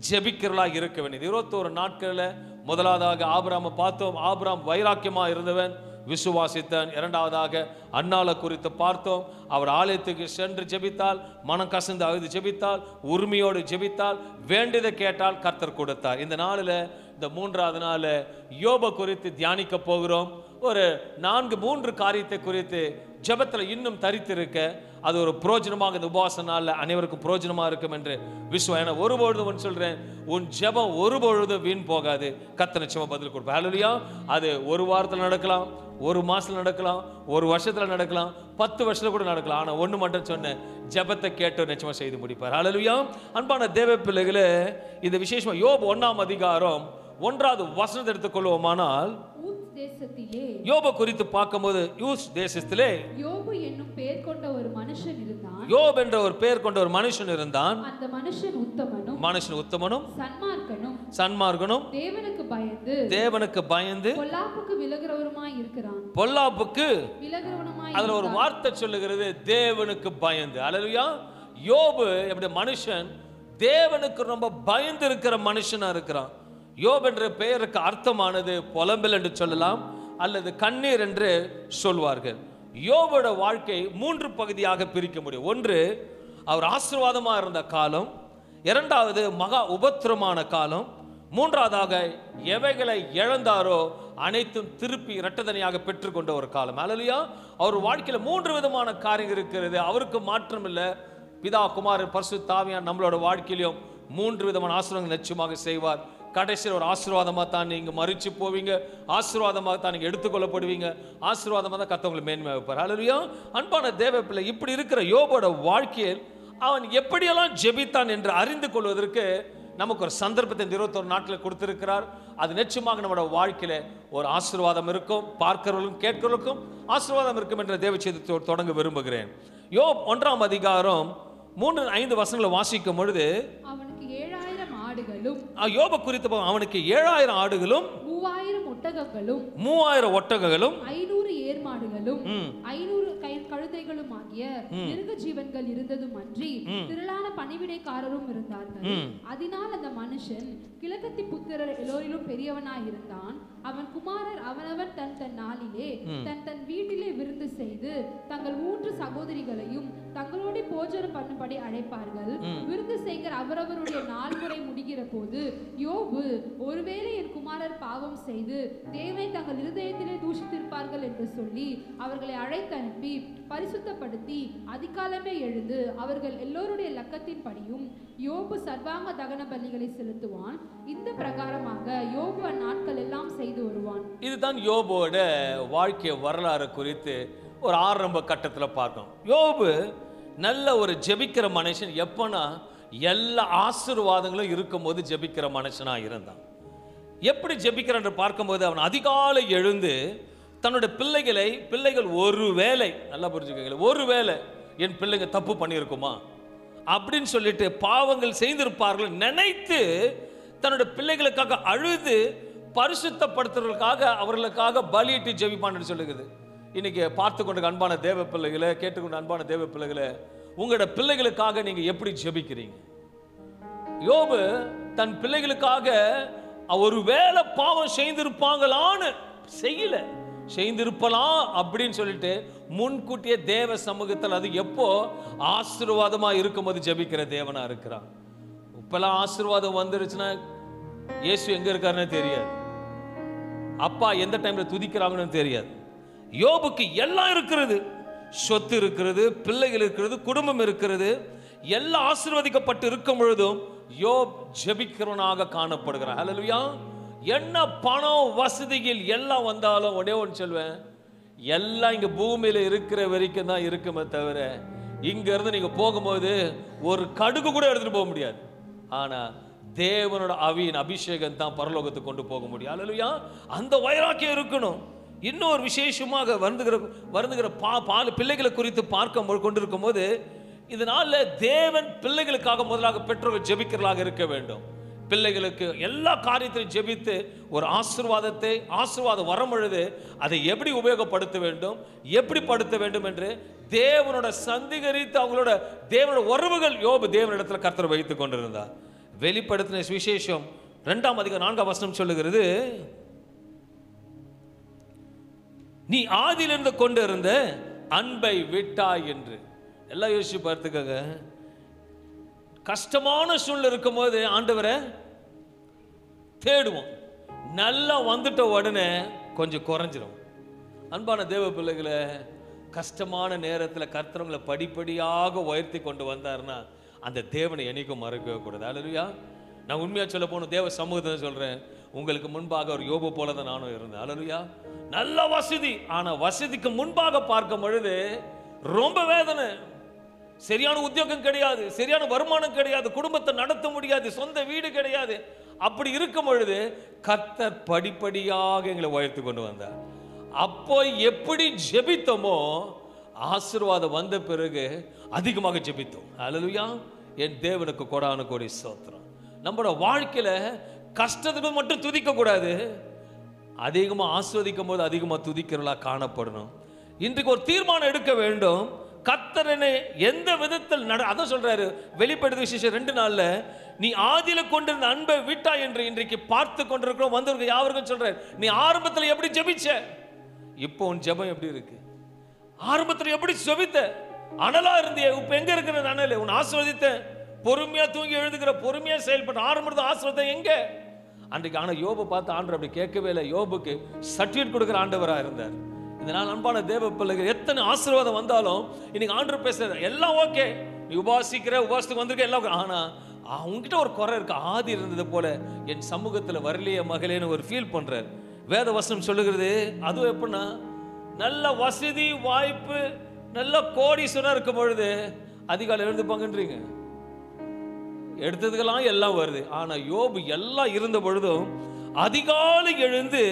ஜெபிக்கிறலாக இருக்க வேண்டியது. 21 நாட்களில் முதலாவதாக ஆபிரகாமை பார்த்தோம். ஆபிரகாம் வைராக்கியமாக இருந்தவன், விசுவாசித்தான். இரண்டாவதாக அன்னாளை குறித்து பார்த்தோம். அவர் ஆலயத்துக்கு சென்று ஜெபித்தால், மனம் கசந்து அழுது ஜெபித்தால், உரிமையோடு ஜெபித்தால், வேண்டியதை கேட்டால் கர்த்தர் கொடுத்தார். இந்த நாளில், இந்த 3வது நாள் யோபை குறித்து தியானிக்க போகிறோம். ஒரு 3 காரியத்தை குறித்து ஜெபத்தில் இன்னும் தரித்திருக்க அது ஒரு புரோஜனமாக இந்த உபவாச நாளில் அனைவருக்கும் புரோஜனமாக இருக்கும் என்று விசுவாசம். ஒருபொழுதும் சொல்கிறேன், உன் ஜெபம் ஒருபொழுதும் வீண் போகாது. கர்த்தர் நிச்சயமாக பதில் கொடுப்பார். அல்லேலூயா. அது ஒரு வாரத்தில் நடக்கலாம், ஒரு மாசத்துல நடக்கலாம், ஒரு வருஷத்துல நடக்கலாம், 10 வருஷத்துல கூட நடக்கலாம். ஆனால் ஒன்று மட்டும் சொன்னேன், ஜெபத்தை கேட்டு நிச்சயமாக செய்து முடிப்பார். அல்லேலூயா. அன்பான தேவ பிள்ளைகளே, இது விசேஷமாக யோபு 1ஆம் அதிகாரம் 1வது வசனத்தை எடுத்துக்கொள்வோமானால், யோபு குறித்து பார்க்கும்போது, யூஸ் தேசத்திலே
யோபு என்னும் பெயர் கொண்ட ஒரு மனுஷன் இருந்தான்.
யோபு என்ற ஒரு பெயர் கொண்ட ஒரு மனுஷன் இருந்தான்.
அந்த மனுஷன் உத்தமனும்
சன்மார்க்கனும் தேவனுக்கு பயந்து
பொல்லாப்புக்கு விலகுறவருமாய் இருக்கிறான்.
பொல்லாப்புக்கு அதுல ஒரு வார்த்தை சொல்லுகிறது, தேவனுக்கு பயந்து. அல்லேலூயா. யோபு எப்படி மனுஷன் தேவனுக்கு ரொம்ப பயந்து இருக்கிற மனுஷனா இருக்கிறான். யோபு என்ற பெயருக்கு அர்த்தமானது புலம்பல் என்று சொல்லலாம், அல்லது கண்ணீர் என்று சொல்வார்கள். யோபோட வாழ்க்கை 3 பகுதியாக பிரிக்க முடியும். ஒன்று, அவர் ஆசீர்வாதமாக இருந்த காலம். இரண்டாவது, மகா உபத்திரமான காலம். மூன்றாவதாக, எவைகளை இழந்தாரோ அனைத்தும் திருப்பி இரட்டதனையாக பெற்றுக்கொண்ட ஒரு காலம். அல்லேலூயா. அவர் வாழ்க்கையில் 3 விதமான காரியங்கள் இருக்கிறது. அவருக்கு மாற்றம் இல்லை. பிதா, குமாரன், பரிசுத்த ஆவியானவர் நம்மளோட வாழ்க்கையிலும் 3 விதமான ஆசீர்வாதங்கள் நிச்சயமாக செய்வார். கடைசியில் ஒரு ஆசீர்வாதமாக தான் நீங்கள் மறிச்சு போவீங்க, ஆசீர்வாதமாக தான் நீங்கள் எடுத்துக்கொள்ளப்படுவீங்க, ஆசீர்வாதமாக தான் கர்த்தர் உங்களை மேன்மை வைப்பார். அல்லேலூயா. அன்பான தேவ பிள்ளை, இப்படி இருக்கிற யோபோட வாழ்க்கையில் அவன் எப்படியெல்லாம் ஜெபித்தான் என்று அறிந்து கொள்வதற்கு நமக்கு ஒரு சந்தர்ப்பத்தை 21 நாட்களில் கொடுத்திருக்கிறார். அது நிச்சயமாக நம்மளோட வாழ்க்கையில் ஒரு ஆசீர்வாதம் இருக்கும். பார்க்கிறவர்களுக்கும் கேட்கிறவர்களுக்கும் ஆசீர்வாதம் இருக்கும் என்ற தேவ செய்தியை தொடங்க விரும்புகிறேன். யோப் 1ஆம் அதிகாரம் 3-5 வசனங்களை வாசிக்கும் பொழுது,
அவனுக்கு 7000 ஆடுகளும்,
யோபு குறித்து அவனுக்கு 7000 ஆடுகளும்
3000 ஒட்டகங்களும்
3000 ஒட்டகங்களும்
500 ஏர்மாடுகளும் 500 கை என் கழுதைகளும் ஆகிய மிருக ஜீவன்கள் இருந்ததும் அன்றி திரளான பணிவிடைக்காரரும் இருந்தார்கள். அதனால் அந்த மனுஷன் கிழக்கத்தி புத்திரர் எல்லோரிலும் பெரியவனாய் இருந்தான். அவன் குமாரர் அவனவன் தன் தன் நாளிலே தன் தன் வீட்டிலே விருந்து செய்து தங்கள் 3 சகோதரிகளையும் தங்களோட போஜனம் பண்ணும்படி அழைப்பார்கள். விருந்து செய்கிற அவரவருடைய நாள் முறை முடிகிற போது யோபு, ஒருவேளை என் குமாரர் பாவம் செய்து தேவனை தங்கள் இருதயத்திலே தூஷித்திருப்பார்கள் என்று சொல்லி அவர்களை அழைத்து அனுப்பி பரிசுத்தப்படுத்தி அதிகாலமே எழுந்து அவர்கள் எல்லோருடைய லக்கத்தின்படியும் யோபு சர்வாங்க தகன பலிகளை செலுத்துவான். இந்த பிரகாரமாக யோபு அந்நாட்கள் எல்லாம் செய்து வருவான். இதுதான் யோபுவோட வாழ்க்கை வரலாறு குறித்து ஒரு ஆரம்ப கட்டத்தில் பார்க்கணும். யோபு நல்ல ஒரு ஜெபிக்கிற மனுஷன். எப்பனா எல்லா ஆசீர்வாதங்களும் இருக்கும்போது ஜெபிக்கிற மனுஷனா இருந்தான். எப்படி ஜெபிக்கிறான் பார்க்கும்போது அவன் அதிகாலை எழுந்து தன்னுடைய பிள்ளைகள் ஒருவேளை, நல்லா புரிஞ்சுக்கோங்க, ஒருவேளை என் பிள்ளைங்க தப்பு பண்ணியிருக்குமா அப்படின்னு சொல்லிட்டு பாவங்கள் செய்திருப்பார்கள் நினைத்து தன்னுடைய பிள்ளைகளுக்காக அழுது பரிசுத்தப்படுத்துறதுக்காக அவர்களுக்காக பலியிட்டு ஜெபிப்பான்னு சொல்லுகிறது. இன்னைக்கு பார்த்து கொண்டு அன்பான தேவ பிள்ளைகளை, கேட்டுக்கொண்டு அன்பான தேவ பிள்ளைகளை, உங்களோட பிள்ளைகளுக்காக நீங்க எப்படி ஜெபிக்கிறீங்க? யோபு தன் பிள்ளைகளுக்காக ஒரு வேளை பாவம் செய்திருப்பாங்களான்னு செய்யல, செய்திருப்பலாம் அப்படின்னு சொல்லிட்டு முன்கூட்டியே தேவ சமூகத்தில் அது எப்போ ஆசீர்வாதமா இருக்கும்போது ஜெபிக்கிற தேவனா இருக்கிறான். இப்பெல்லாம் ஆசீர்வாதம் வந்துருச்சுன்னா இயேசு எங்க இருக்காருன்னு தெரியாது, அப்பா எந்த டைம்ல துதிக்கிறாங்கன்னு தெரியாது. யோபுக்கு எல்லாம் இருக்கிறது, சொத்து இருக்கிறது, பிள்ளைகள் இருக்கிறது, குடும்பம் இருக்கிறது, எல்லாம் ஆசீர்வதிக்கப்பட்டு இருக்கும் பொழுதும் யோப் ஜெபிக்கிறவனாக காணப்படுகிறான். ஹல்லேலூயா. என்ன பணம் வசதிகள் எல்லாம் வந்தாலும் ஒரே ஒன்று சொல்வேன், எல்லாம் இங்க பூமியில இருக்கிற வரைக்கும் தான் இருக்குமே தவிர இங்க இருந்து நீங்க போகும்போது ஒரு கடுகு கூட எடுத்துட்டு போக முடியாது. ஆனா தேவனோட ஆவியின் அபிஷேகம் தான் பரலோகத்துக்கு கொண்டு போக முடியும். ஹல்லேலூயா. அந்த வைராக்கியம் இருக்கணும். இன்னொரு விசேஷமாக வருந்துகிற பிள்ளைகளை குறித்து பார்க்க கொண்டிருக்கும் போது இதனால தேவன் பிள்ளைகளுக்காக முதலாக பெற்றோர்கள் ஜெபிக்கிறவர்களாக இருக்க வேண்டும். பிள்ளைகளுக்கு எல்லா காரியத்திலும் ஜெபித்து ஒரு ஆசீர்வாதம் வரும் பொழுது அதை எப்படி உபயோகப்படுத்த வேண்டும், எப்படி படுத்த வேண்டும் என்று தேவனோட சந்திகரித்து அவங்களோட தேவனோட உறவுகள் யோபு தேவனிடத்தில் கர்த்தர் வைத்துக் கொண்டிருந்தார். வெளிப்படுத்தின விசேஷம் 2ஆம் அதிகாரம் 4ஆம் வசனம் சொல்லுகிறது, நீ ஆதியிலிருந்து கொண்டு இருந்த அன்பை விட்டாய் என்று. எல்லாம் யோசிச்சு பார்த்துக்கங்க. கஷ்டமான சூழ்நிலை இருக்கும் போது ஆண்டவரை தேடுவோம், நல்லா வந்துட்ட உடனே கொஞ்சம் குறைஞ்சிரும். அன்பான தேவ பிள்ளைகளை, கஷ்டமான நேரத்தில் கர்த்தரங்களை படிப்படியாக உயர்த்தி கொண்டு வந்தாருன்னா அந்த தேவனை என்னைக்கும் மறக்கவே கூடாது. ஹல்லேலூயா. நான் உண்மையாக சொல்ல போன தேவ சமூகத்தை சொல்றேன், உங்களுக்கு முன்பாக ஒரு யோபு போல தான் நானும் இருந்தேன். ஹல்லேலூயா. நல்ல வசதி, ஆனா வசதிக்கு முன்பாக பார்க்கும் பொழுது ரொம்ப வேதனை. சரியான உத்தியோகம் கிடையாது, சரியான வருமானம் கிடையாது, குடும்பத்தை நடத்த முடியாது, சொந்த வீடு கிடையாது. அப்படி இருக்கும் பொழுது கர்த்தர் படிப்படியாக எங்களை உயர்த்தி கொண்டு வந்தார். அப்போ எப்படி ஜெபித்தோமோ ஆசீர்வாதம் வந்த பிறகு அதிகமாக ஜெபித்தோம். ஹல்லேலூயா. என் தேவனுக்கு கொடான கோடி ஸ்தோத்திரம். நம்மளோட வாழ்க்கையில கஷ்டத்துக்கு மட்டும் துதிக்க கூடாது, அதிகமாக ஆஸ்வதிக்கும் போது அதிகமாக துதிக்கிறவளா காணப்படணும். இன்றைக்கு ஒரு தீர்மானம் எடுக்க வேண்டும். கர்த்தரனை எந்த விதத்தில் அதான் சொல்றாரு வெளிப்படுத்தின விசேஷம் 2:4, நீ ஆதியில கொண்டிருந்த அன்பை விட்டா என்று இன்றைக்கு பார்த்து கொண்டிருக்கிறோம். வந்தவர்கள் யாவருக்கும் சொல்றாரு, நீ ஆரம்பத்தில் எப்படி ஜெபிச்ச, இப்போ உன் ஜெபம் எப்படி இருக்கு? ஆரம்பத்தில் எப்படி ஜெபித்த, அனலா இருந்திய, இப்ப எங்க இருக்கிற அனல்? உன் ஆசீர்வதித்த, பொறுமையா தூங்கி எழுதுகிற, பொறுமையா செயல்பட்ட ஆரம்பத்தில் ஆசீர்வாதம் எங்க அன்றைக்கு? ஆனா யோபு பார்த்து ஆண்டவர் அப்படி கேட்கவே இல்லை. யோபுக்கு சர்டிஃபிகேட் கொடுக்குற ஆண்டவராக இருந்தார். இதனால் அன்பான தேவ பிள்ளைகள், எத்தனை ஆசீர்வாதம் வந்தாலும் இன்னைக்கு ஆண்டவர் பேசுறாரு, எல்லாம் ஓகே, நீ உபாசத்துக்கு வந்திருக்க எல்லாம், ஆனா உங்ககிட்ட ஒரு குறை இருக்கு. ஆதி இருந்தது போல என் சமூகத்தில் வரலையே மகளேன்னு ஒரு ஃபீல் பண்றாரு. வேத வசனம் சொல்லுகிறது. அதுவும் எப்படின்னா, நல்ல வசதி வாய்ப்பு, நல்ல கோடீஸ்வரனா இருக்கும் பொழுது அதிகாலை எழுந்துப்பாங்கன்றீங்க, எடுத்ததுக்கெல்லாம் எல்லாம் வருது. ஆனா யோபு எல்லாம் இருந்த பொழுதும் அதிகாலை எழுந்து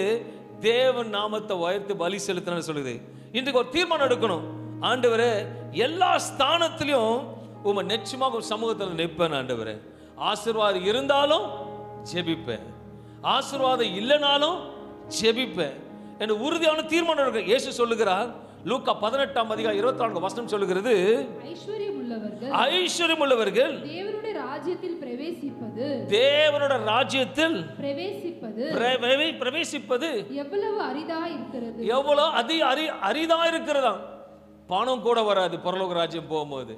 தேவன் நாமத்தை உயர்த்தி பலி செலுத்தின சொல்லுது. இன்றைக்கு ஒரு தீர்மானம் எடுக்கணும். ஆண்டவரே, எல்லா ஸ்தானத்திலையும் உங்க நிச்சயமாக சமூகத்தில் நிற்பேன். ஆண்டவரே, ஆசீர்வாதம் இருந்தாலும் ஜெபிப்பேன், ஆசீர்வாதம் இல்லைனாலும் ஜெபிப்பேன் என்று உறுதியான தீர்மானம் இருக்கு. இயேசு சொல்லுகிறார்,
லூக்கா 18ஆம் அதிகாரம் 24 வசனம் சொல்லுகிறது,
ஐஸ்வர்யம் உள்ளவர்கள்
தேவனுடைய ராஜ்யத்தில் பிரவேசிப்பது
எவ்வளவு அரிதா இருக்கிறது,
எவ்வளவு அரிதா இருக்கிறதா. பணம் கூட வராது பரலோக ராஜ்யம் போகும்போது.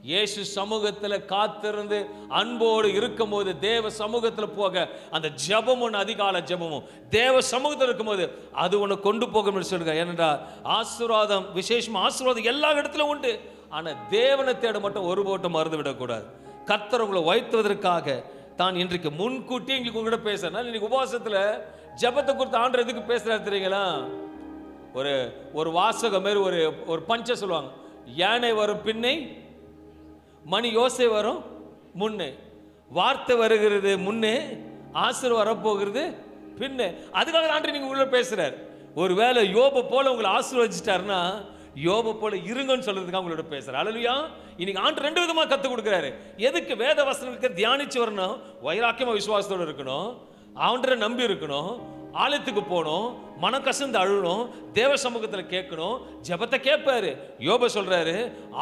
இயேசு சமூகத்தில் காத்திருந்து அன்போடு இருக்கும் போது, தேவ சமூகத்தில் போக அந்த ஜெபமும் அதிகால ஜெபமும் தேவ சமூகத்தில் இருக்கும்போது அது ஒன்று கொண்டு போகும் சொல்லுங்க. ஏனென்றால் ஆசீர்வாதம், விசேஷமா ஆசீர்வாதம் எல்லா இடத்துலையும் உண்டு. ஆனால் தேவனை தேட மட்டும் ஒரு போட்டம் மறந்து விடக்கூடாது. கர்த்தர் உங்களை வைத்துவதற்காக தான் இன்றைக்கு முன்கூட்டி எங்களுக்கு உங்கள்கிட்ட பேசுறேன். இன்னைக்கு உபவாசத்தில் ஜெபத்தை குறித்து ஆண்டவர் எதுக்கு பேசுறாரு தெரியுங்களா? ஒரு வாசகம் மாரி ஒரு பஞ்ச சொல்லுவாங்க, யானை வரும் பின்னை மணி யோசை வரும் முன்னே, வார்த்தை வருகிறது முன்னே, ஆசீர்வாதம் வரப்போகிறது பின்னே. அதுக்காக ஆண்டு நீங்க உள்ள பேசுறாரு. ஒருவேளை யோபை போல உங்களை ஆசீர்வதிச்சிட்டாருன்னா யோபை போல இருங்கன்னு சொல்றதுக்காக உங்களோட பேசுறாரு. அல்லேலூயா. இன்னைக்கு ஆண்டு 2 விதமா கத்து கொடுக்குறாரு. எதுக்கு? வேத வசனங்களுக்கு தியானிச்சு வரணும், வைராக்கியமா விசுவாசத்தோடு இருக்கணும், ஆண்டரை நம்பி இருக்கணும், ஆலயத்துக்கு போகணும், மனம் கசந்து அழுகணும், தேவ சமூகத்தில் கேட்கணும். ஜெபத்தை கேட்பாரு. யோப சொல்றாரு,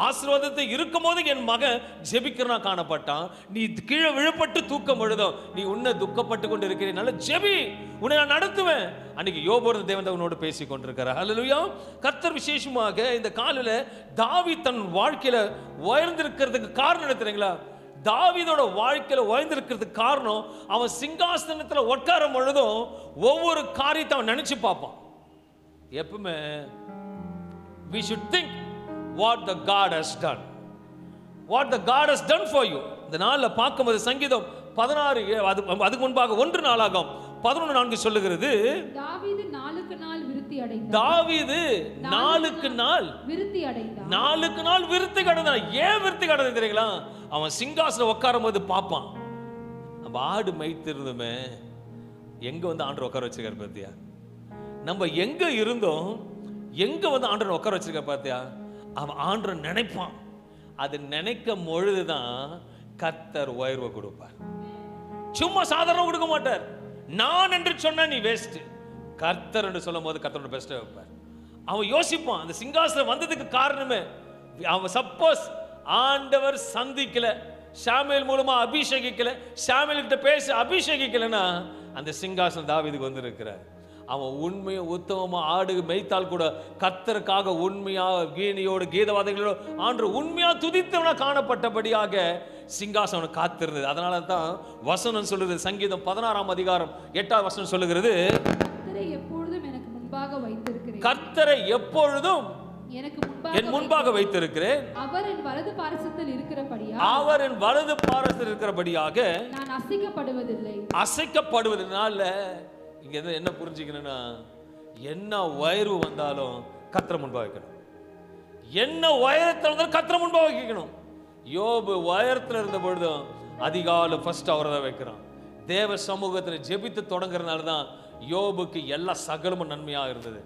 ஆசீர்வாதத்தை இருக்கும் போது என் மகன் ஜெபிக்கிறனா காணப்பட்டான், நீ கீழே விழுப்பட்டு தூக்கம் எழுதும், நீ உன்னை துக்கப்பட்டு கொண்டு இருக்கிறேன், நல்ல ஜெபி, உன்னை நான் நடத்துவேன். அன்னைக்கு யோபோட தேவன் உன்னோடு பேசி கொண்டிருக்கிறார். அல்லேலூயா. கர்த்தர் விசேஷமாக இந்த காலையில தாவீது தன் வாழ்க்கையில உயர்ந்திருக்கிறதுக்கு காரணம் என்ன தெரியுங்களா? தாவீதோட வாழ்க்கையில உயர்ந்திருக்கிறதுக்கு காரணம், அவன் சிங்காசனத்தில் உட்காரும் பொழுதும் ஒவ்வொரு காரியத்தை அவன் நினைச்சு பார்ப்பான். எப்பவுமே we should think what the God has done, what the God has done for you. இந்த நாள்ல பார்க்கும்போது சங்கீதம் 16 அதுக்கு முன்பாக 1 நாளாகும் 11:4 சொல்லுகிறது, தாவீது நாளுக்கு நாள் விருத்தி அடைந்தான். தாவீது நாளுக்கு நாள் விருத்தி அடைந்தான். ஏன் விருத்தி அடைந்தான் தெரியுங்களா? அவன் சிங்காசனம் உட்காரும் போது பார்ப்பான், நம்ம ஆடு மேய்த்திருந்தோமே, எங்க வந்து ஆண்டவர் உட்கார வச்சிருக்காரு பார்த்தியா? நம்ம எங்க இருந்தோம், எங்க வந்து ஆண்டவர் உட்கார வச்சிருக்காரு பார்த்தியா? அவன் ஆண்டவர் நினைப்பான். அது நினைக்கும் பொழுதுதான் கர்த்தர் உயர்வை கொடுப்பார். சும்மா சாதாரண கொடுக்க மாட்டார். நான் என்று சொன்ன நீ வேஸ்ட், கர்த்தர் என்று சொல்லும் போது கர்த்தரோட பெஸ்ட்டை வைப்பார். அவன் யோசிப்பான், அந்த சிங்காசனம் வந்ததுக்கு காரணமே, அவன் சப்போஸ் ஆண்டவர் சந்திக்கல, சாமுவேல் மூலமா அபிஷேகிக்கல, சாமுவேல் கிட்ட பேசி அபிஷேகிக்கலன்னா அந்த சிங்காசனம் தாவீதுக்கு வந்து இருக்கிறார். அவன் உண்மையை உத்தமமா ஆடு மேய்த்தால் கூட கர்த்தருக்காக உண்மையா கீனியோடு கீதவாதங்களோடு ஆண்டு உண்மையா துதித்தவனா காணப்பட்டபடியாக சிங்காசனம் காத்திருந்தது. அதனால தான் வசனம் சொல்லுது, சங்கீதம் 16ஆம் அதிகாரம் 8ஆம் வசனம் சொல்லுகிறது, கர்த்தரை எப்பொழுதும் எனக்கு முன்பாக வைத்திருக்கிறேன், கர்த்தரை எப்பொழுதும் என் முன்பாக வைத்திருக்கிறேன், அவர் என் வலது பாரசத்தில் இருக்கிறபடியாக நான் அசைக்கப்படுவதனால. இங்க என்ன புரிஞ்சுக்கணும்னா, என்ன உயர்வு வந்தாலும் கர்த்தரை முன்பாக வைக்கணும், என்ன உயரத்தில் இருந்தாலும் கர்த்தரை முன்பாக வைக்கணும். யோபு உயரத்தில் இருந்த பொழுதும் அதிகாலை ஃபர்ஸ்ட் அவரை தான் வைக்கிறான். தேவ சமூகத்தில் ஜெபித்து தொடங்குறதுனால தான் யோபுக்கு எல்லா சகலமும் நன்மையாக இருந்தது.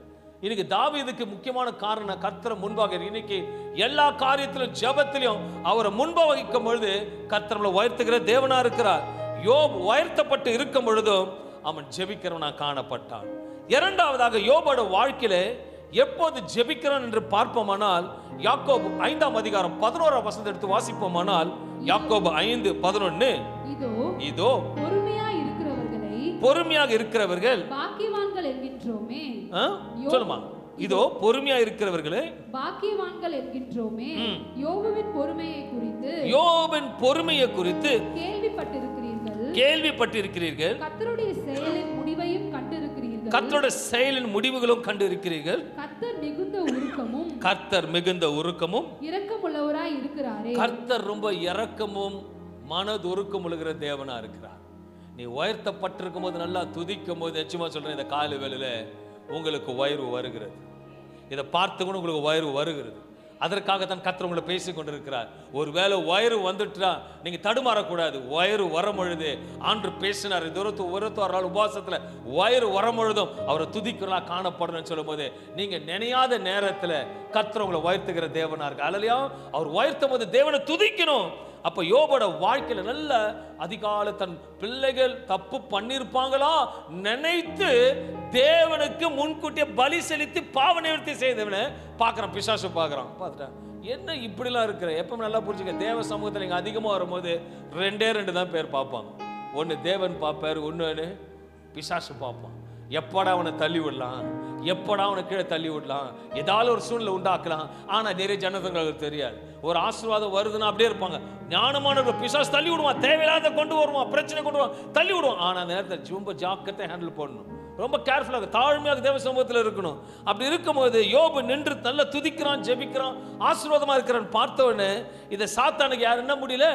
இன்னைக்கு தாவீதுக்கு முக்கியமான காரணம் கர்த்தரை முன்பாக. இன்னைக்கு எல்லா காரியத்திலும் ஜெபத்திலும் அவரை முன்பாக வைக்கும் பொழுது கர்த்தரை உயர்த்துகிற தேவனா இருக்கிறார். யோபு உயர்த்தப்பட்டு இருக்கும் பொழுதும் அவன் ஜெபிக்கிறவனா காணப்பட்டான். இரண்டாவதாக யோபோட வாழ்க்கையில எப்போது ஜெபிக்கிறான் என்று பார்ப்போமானால், யாக்கோபு 5ஆம் அதிகாரம் 11ஆம் வசனத்தை எடுத்து வாசிப்போமானால், யாக்கோபு 5:11, இதோ பொறுமையாக இருக்கிறவர்கள் பாக்கியவான்கள் என்கின்றோமே. சொல்லுமா, இதோ பொறுமையா இருக்கிறவர்களே பாக்கியவான்கள் என்கின்றோமே. யோபுவின் பொறுமையை குறித்து கேள்விப்பட்டிருக்கிறீர்கள், கர்த்தருடைய செயலின் முடிவையும் கண்டிருக்கிறீர்கள், கர்த்தருடைய செயலின் முடிவுகளும் கண்டிருக்கிறீர்கள். கர்த்தர் மிகுந்த உருக்கமும் இரக்கமுள்ளவராய் இருக்கிறாரே. கர்த்தர் ரொம்ப இரக்கமும் மனதுருக்கம் உள்ள தேவனா இருக்கிறார். நீ உயர்த்தப்பட்டிருக்கும் போது நல்லா துதிக்கும் போது, நிச்சயமா சொல்றேன், இந்த காலை வேளையில உங்களுக்கு உயர்வு வருகிறது. இதை பார்த்து கூட உங்களுக்கு உயர்வு வருகிறது. அதற்காகத்தான் கர்த்தர் உங்களை பேசி கொண்டிருக்கிறார். ஒரு வேளை உயர்வு வந்துட்டா நீங்க தடுமாறக்கூடாது. உயர்வு வரும் பொழுது ஆண்டு பேசினார், 26 நாள் உபவாசத்துல உயர்வு வரும் பொழுதும் அவரை துதிக்கிறா காணப்படணும்னு சொல்லும் போது, நீங்க நினையாத நேரத்துல கர்த்தர் உங்களை உயர்த்துகிற தேவனா இருக்கு. அல்லையா? அவர் உயர்த்தும் போது தேவனை துதிக்கணும். அப்ப யோபோட வாழ்க்கையில நல்ல அதிகாலை தன் பிள்ளைகள் தப்பு பண்ணிருப்பாங்களா நினைத்து தேவனுக்கு முன்கூட்டிய பலி செலுத்தி பாவ நிவர்த்தி செய்தவனை பார்க்கறான். பிசாசு பார்க்கறான். பார்த்துட்டா என்ன இப்படிலாம் இருக்கிற. எப்பவும் நல்லா புரிஞ்சுக்க, தேவ சமூகத்தில் நீங்க அதிகமா வரும்போது ரெண்டே தான் பேர் பார்ப்பாங்க. ஒன்னு தேவன் பார்ப்பாரு, ஒன்னு பிசாசு பார்ப்பான். எப்படா அவனை தள்ளி விடலாம், எப்படா அவனை கீழே தள்ளி விடலாம், ஏதாவது ஒரு சூழ்நிலை உண்டாக்கலாம். ஆனா நிறைய ஜனங்களுக்கு தெரியாது. ஒரு ஆசீர்வாதம் வருதுன்னா அப்படியே இருப்பாங்க. ஞானமான பிசாசு தள்ளி விடுவான், தேவையில்லாத கொண்டு வருவான், பிரச்சனை கொண்டு வருவான், தள்ளி விடுவான். ஆனா அந்த நேரத்தை ரொம்ப ஜாக்கிரதை ஹேண்டில் பண்ணணும், ரொம்ப கேர்ஃபுல்லாக தாழ்மையாக தேவ சமூகத்தில் இருக்கணும். அப்படி இருக்கும்போது யோபு நின்று நல்லா துதிக்கிறான், ஜெபிக்கிறான், ஆசீர்வாதமா இருக்கிறான். பார்த்தவொடனே இதை சாத்தானுக்கு யார் என்ன முடியல,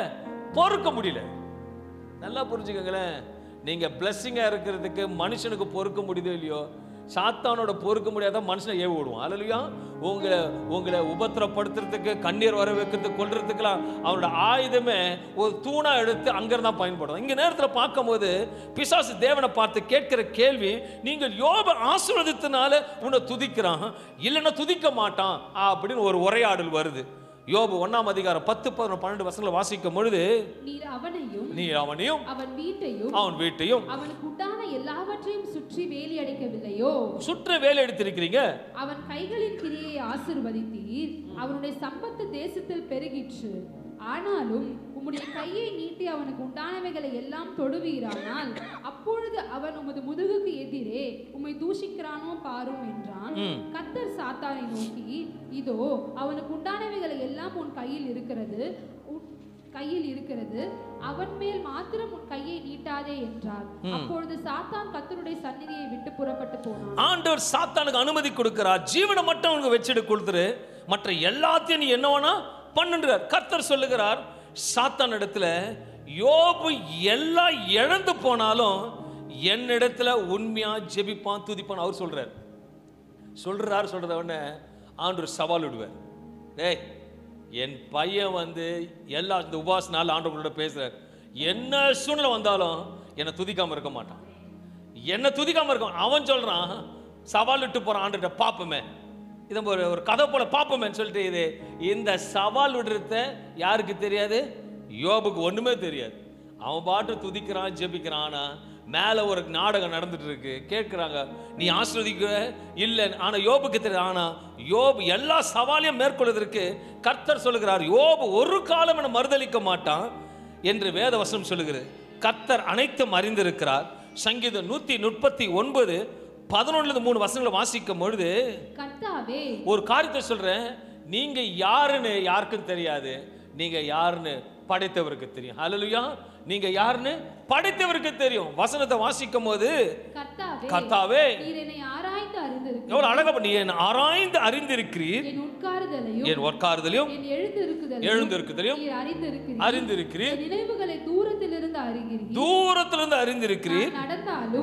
பொறுக்க முடியல. நல்லா புரிஞ்சுக்கங்களேன், நீங்க பிளஸ்ஸிங்கா இருக்கிறதுக்கு மனுஷனுக்கு பொறுக்க முடியுதோ இல்லையோ, சாத்தானோட பொறுக்க முடியாத மனுஷனை ஏவி விடுவான். அல்லேலூயா. உங்களை உபத்திரப்படுத்துறதுக்கு, கண்ணீர் வர வைக்கிறதுக்கு, கொல்றதுக்குலாம் அவனோட ஆயுதமே ஒரு தூணா எடுத்து அங்கிருந்தா பயன்படும். இங்க நேரத்தில் பார்க்கும்போது பிசாசு தேவனை பார்த்து கேட்கிற கேள்வி, நீங்கள் யோபை ஆசீர்வதித்தனால உன்னை துதிக்கிறான், இல்லைன்னா துதிக்க மாட்டான் அப்படின்னு ஒரு உரையாடல் வருது. யோபு 1ஆம் அதிகாரம் 10, 11, 12 வசனங்களை வாசிக்கும் பொழுது, நீ அவனையும் அவன் வீட்டையும்
அவனுக்கு உண்டான எல்லாவற்றையும் சுற்றி வேலி அடைக்கவில்லையோ?
சுற்றி வேலி அடித்திருக்கிறீங்க.
அவன் கைகளின் கிரியை ஆசீர்வதித்தீர், அவனுடைய சம்பத்து தேசத்தில் பெருகிற்று. ஆனாலும் உம்முடைய கையை நீட்டி அவனுக்கு உண்டானவைகளை எல்லாம் தொடுவீரானால் அப்பொழுது அவன் உமது முதுகுக்கு எதிரே உம்மை தூஷிக்கிறானோ பாரும் என்றான். கர்த்தர் சாத்தானை நோக்கி, இதோ அவனுக்கு உண்டானவைகளை எல்லாம் உன் கையில் இருக்கிறது, அவன் மேல் மாத்திரம் உன் கையை நீட்டாதே என்றார். அப்பொழுது சாத்தான் கர்த்தருடைய சந்நிதியை விட்டு புறப்பட்டு போனான். ஆண்டவர்
சாத்தானுக்கு அனுமதி கொடுக்கிறார், ஜீவனை மட்டும் அவனுக்கு வச்சிட்டு கொடுத்துரு, மற்ற எல்லாத்தையும் நீ என்னவனா பண்ணுறார். கர்த்தர் சொல்லுகிறார் சாத்தான் இடத்துல, யோபு எல்லாம் இழந்து போனாலும் என்னிடத்துல உண்மையா ஜெபிப்பான், துதிப்பான் அவர் சொல்றத உடனே ஆண்டவர் சவால் விடுவார். டேய், என் பையன் எல்லா இந்த உபாச நாள் ஆண்டவர்களோட பேசுறார், என்ன சூழ்நிலை வந்தாலும் என்னை துதிக்காம இருக்க மாட்டான், என்னை துதிக்காம இருக்க. அவன் சொல்றான், சவால் விட்டு போறான் ஆண்டவர்கிட்ட, பாப்பமே இதை ஒரு கதை போல பாப்போமேன்னு சொல்லிட்டு, இது இந்த சவால் விடுறத யாருக்கு தெரியாது, யோபுக்கு ஒண்ணுமே தெரியாது. அவன் பாட்டு துதிக்கிறான், ஜெபிக்கிறான். ஆனா மேல ஒரு நாடகம் நடந்துட்டு இருக்கு, கேட்கிறாங்க நீ ஆசீர்வதிக்க இல்லை. ஆனா யோபுக்கு தெரியாது. ஆனா யோபு எல்லா சவாலையும் மேற்கொள்வதற்கு கர்த்தர் சொல்லுகிறார், யோபு ஒரு காலம் என மறுதளிக்க மாட்டான் என்று வேத வசனம் சொல்லுகிறது. கர்த்தர் அனைத்தும் அறிந்திருக்கிறார். சங்கீதம் 139, 11-3 வசனங்களை வாசிக்கும் பொழுது ஒரு காரியத்தை சொல்றேன், நீங்க யாருன்னு யாருக்கும் தெரியாது, நீங்க யாருன்னு படைத்தவருக்கு தெரியும். ஹல்லேலூயா. நீங்க யாருன்னு படைத்தவருக்கு தெரியும். வசனத்தை வாசிக்கும் போது, கர்த்தாவே எவ்வளவு அழகா நீ என்னை ஆராய்ந்து அறிந்திருக்கிறீர், என் உட்காருதலையும் எழுந்திருக்குதலையும் அறிந்திருக்கிறீர்,
நினைவுகளை தூரத்திலிருந்து
அறிந்திருக்கிறீர்,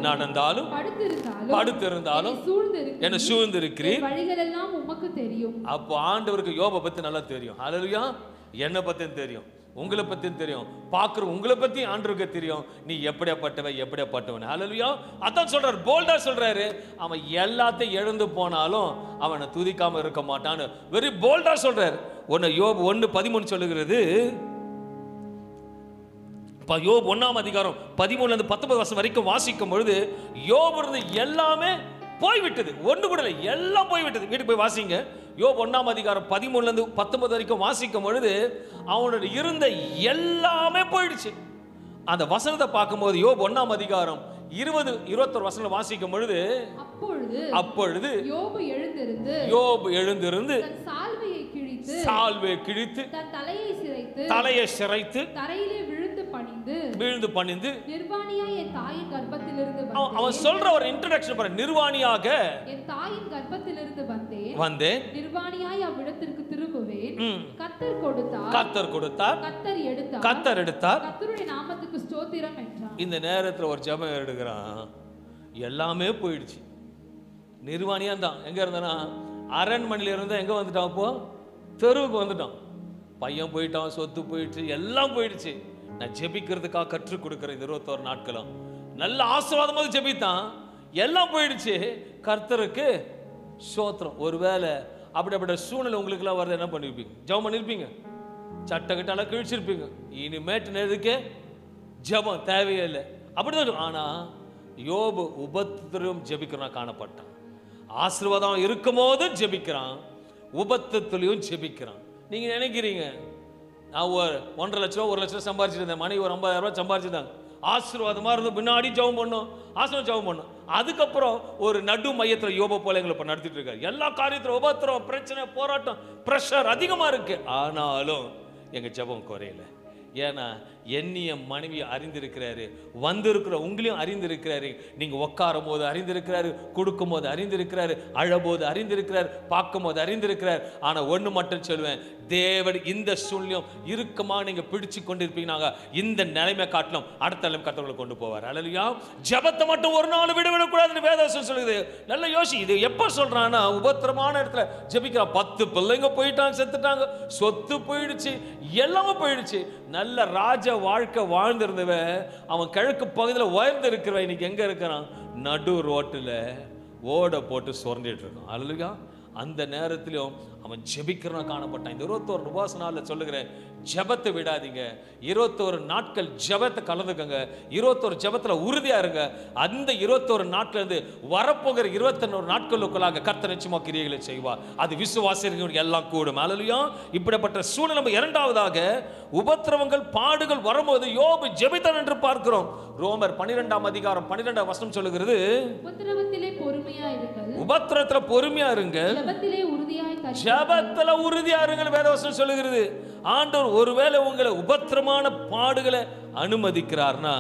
நடந்தாலும் படுத்திருந்தாலும் என்னை சூழ்ந்திருக்கிறீர்,
வழிகளெல்லாம் உமக்கு தெரியும்.
அப்போ ஆண்டவருக்கு யோபை பத்தி நல்லா தெரியும். ஹல்லேலூயா. என்னை பத்தியும் தெரியும், உங்களை பத்தியும் தெரியும், பார்க்குற உங்களை பத்தி ஆண்டவருக்கு தெரியும், நீ எப்படியாப்பட்டவன். ஹல்லேலூயா. அதான் சொல்றாரு, போல்டா சொல்றாரு, அவன் எல்லாத்தையும் எழுந்து போனாலும் அவனை துதிக்காம இருக்க மாட்டான்னு வெரி போல்டா சொல்றாரு. யோபு 1:13 சொல்லுகிறது. யோபு 1ஆம் அதிகாரம் 13-19 வசனம் வரைக்கும் வாசிக்கும் பொழுது, யோபு இருந்து எல்லாமே போய்விட்டது, ஒன்று கூட இல்லை, எல்லாம் போய்விட்டது. வீட்டுக்கு போய் வாசிங்க. யோபு 1ஆம் அதிகாரம் 13-19 வரைக்கும் வாசிக்கும் பொழுது அவனோட இருந்த எல்லாமே போயிடுச்சு. அந்த வசனத்தை பார்க்கும்போது யோபு 1ஆம் அதிகாரம் 20-21 வசனம் வாசிக்கும் பொழுது, அப்பொழுது யோபு எழுந்திருந்து சால்வையை கிழித்து தலையை சிரைத்து விழுந்து பணிந்து
நிர்வாணியாய் என் தாயின் கர்ப்பத்திலிருந்து
அவன் சொல்ற ஒரு இன்ட்ரோடக்ஷன் பாரு. நிர்வாணியாக
என் தாயின் கர்ப்பத்திலிருந்து வந்தேன், நிர்வாணியாய் அவ்விடத்திற்கு திரும்புவேன். கர்த்தர் கொடுத்தார், கர்த்தர் எடுத்தார், கர்த்தருடைய நாமத்துக்கு ஸ்தோத்திரம் என்றான்.
இந்த நேரத்துல ஒரு ஜெபம் எடுக்கிறான், எல்லாமே போயிடுச்சு. நிர்வாணியா தான் எங்க இருந்தானா, அரண்மனையில இருந்தா எங்க வந்துட்டான், அப்போ தெருவுக்கு வந்துட்டான். பையன் போயிட்டான், சொத்து போயிடுச்சு, எல்லாம் போயிடுச்சு. நான் ஜெபிக்கிறதுக்காக கற்றுக் கொடுக்குறேன் இந்த 21 நாட்களும். நல்ல ஆசீர்வாதமாக ஜெபித்தான், எல்லாம் போயிடுச்சு. கர்த்தருக்கு ஸ்தோத்திரம். ஒருவேளை அப்படிப்பட்ட சூழ்நிலை உங்களுக்குலாம் வருது, என்ன பண்ணிருப்பீங்க? ஜெபம் பண்ணிருப்பீங்க, சட்டை கிட்டெல்லாம் கிழிச்சிருப்பீங்க. இனிமேட்டு நேரத்துக்கு ஜெபம் தேவையே இல்லை அப்படிதான். ஆனா யோபு உபத்திரம் ஜெபிக்கிறான் காணப்பட்டான். ஆசீர்வாதம் இருக்கும் போது ஜெபிக்கிறான், உபத்திரத்திலையும் ஜெபிக்கிறான். நீங்க நினைக்கிறீங்க நான் 1.5 லட்சம் 1 லட்சம் சம்பாதிச்சிருந்தேன், மனைவி ஒரு 50,000 ரூபாய் சம்பாதிச்சிருந்தாங்க, ஆசீர்வாதமா இருந்து பின்னாடி ஜெபம் பண்ணோம், ஆசீர்வாதம் ஜெபம் பண்ணோம். அதுக்கப்புறம் ஒரு நடு மையத்தில் யோபு போல எங்களை இப்ப நடத்திட்டு இருக்காரு. எல்லா காரியத்திலும் உபத்திரம், பிரச்சனை, போராட்டம், பிரஷர் அதிகமா இருக்கு. ஆனாலும் எங்க ஜெபம் குறையல. ஏன்னா எண்ணிய மனைவி அறிந்திருக்கிறாரு, வந்திருக்கிற உங்களையும் அறிந்திருக்கிறாரு. நீங்க உட்காரும் போது அறிந்திருக்கிறாரு, கொடுக்கும் போது அறிந்திருக்கிறாரு, அழபோது அறிந்திருக்கிறார், பார்க்கும் போது அறிந்திருக்கிறார். ஆனா ஒண்ணு மட்டும் சொல்லுவேன், தேவன் இந்த சூழ்நிலையும் இருக்குமா நீங்க பிடிச்சு கொண்டிருப்பீங்க, இந்த நிலைமை காட்டிலும் அடுத்த நிலைமை கர்த்தர்களை கொண்டு போவார். அல்லேலூயா. ஜெபத்தை மட்டும் ஒரு நாள் விடக்கூடாதுன்னு வேதவசனம் சொல்லுது. நல்ல யோசி. இது எப்ப சொல்றான்னா, உபத்திரமான இடத்துல ஜெபிக்கிற 10 பிள்ளைங்க போயிட்டாங்க, செத்துட்டாங்க, சொத்து போயிடுச்சு, எல்லாமே போயிடுச்சு. நல்ல ராஜ வாழ்க்கை வாழ்ந்திருந்தவன் அவன் கிழக்கு பகுதியில் உயர்ந்து இருக்கிறவன் இன்னைக்கு எங்க இருக்கிறான்? நடு ரோட்டில் ஓட போட்டு சுரண்டிட்டு இருக்கான். அல்லேலூயா. அந்த நேரத்திலும் அவன் ஜெபிக்கிறவன் காணப்பட்டான். இந்த 21 உபவாச நாள்ல சொல்லுகிறேன், ஜெபத்தை விடாதீங்க. 21 நாட்கள் ஜெபத்தை கலந்துக்கங்க. 21 ஜெபத்துல உறுதியா இருங்க. அந்த 21 நாட்கள் இருந்து வரப்போகிற 21 நாட்களுக்குள்ளாக கர்த்தர் நிச்சயமா கிரியைகளை செய்வார். அது விசுவாசிகளுக்கு எல்லாம் கூடும். அல்லேலூயா. இப்படிப்பட்ட சூழ்நிலை. இரண்டாவதாக, உபத்திரவங்கள் பாடுகள் வரும்போது யோபு ஜெபித்தான் என்று பார்க்கிறோம். ரோமர் 12ஆம் அதிகாரம் 12ஆம் வசனம் சொல்லுகிறது,
உபத்திரவத்திலே பொறுமையா இருங்கள்,
உபத்திரத்துல பொறுமையா இருங்க,
ஜெபத்திலே உறுதியாய்
ஜெபத்துல உறுதியா இருங்கள் வேதவசனம் சொல்லுகிறது. ஆண்டவர் ஒருவேளை உங்களை உபத்திரமான பாடுகளை அனுமதிக்கிறார்னா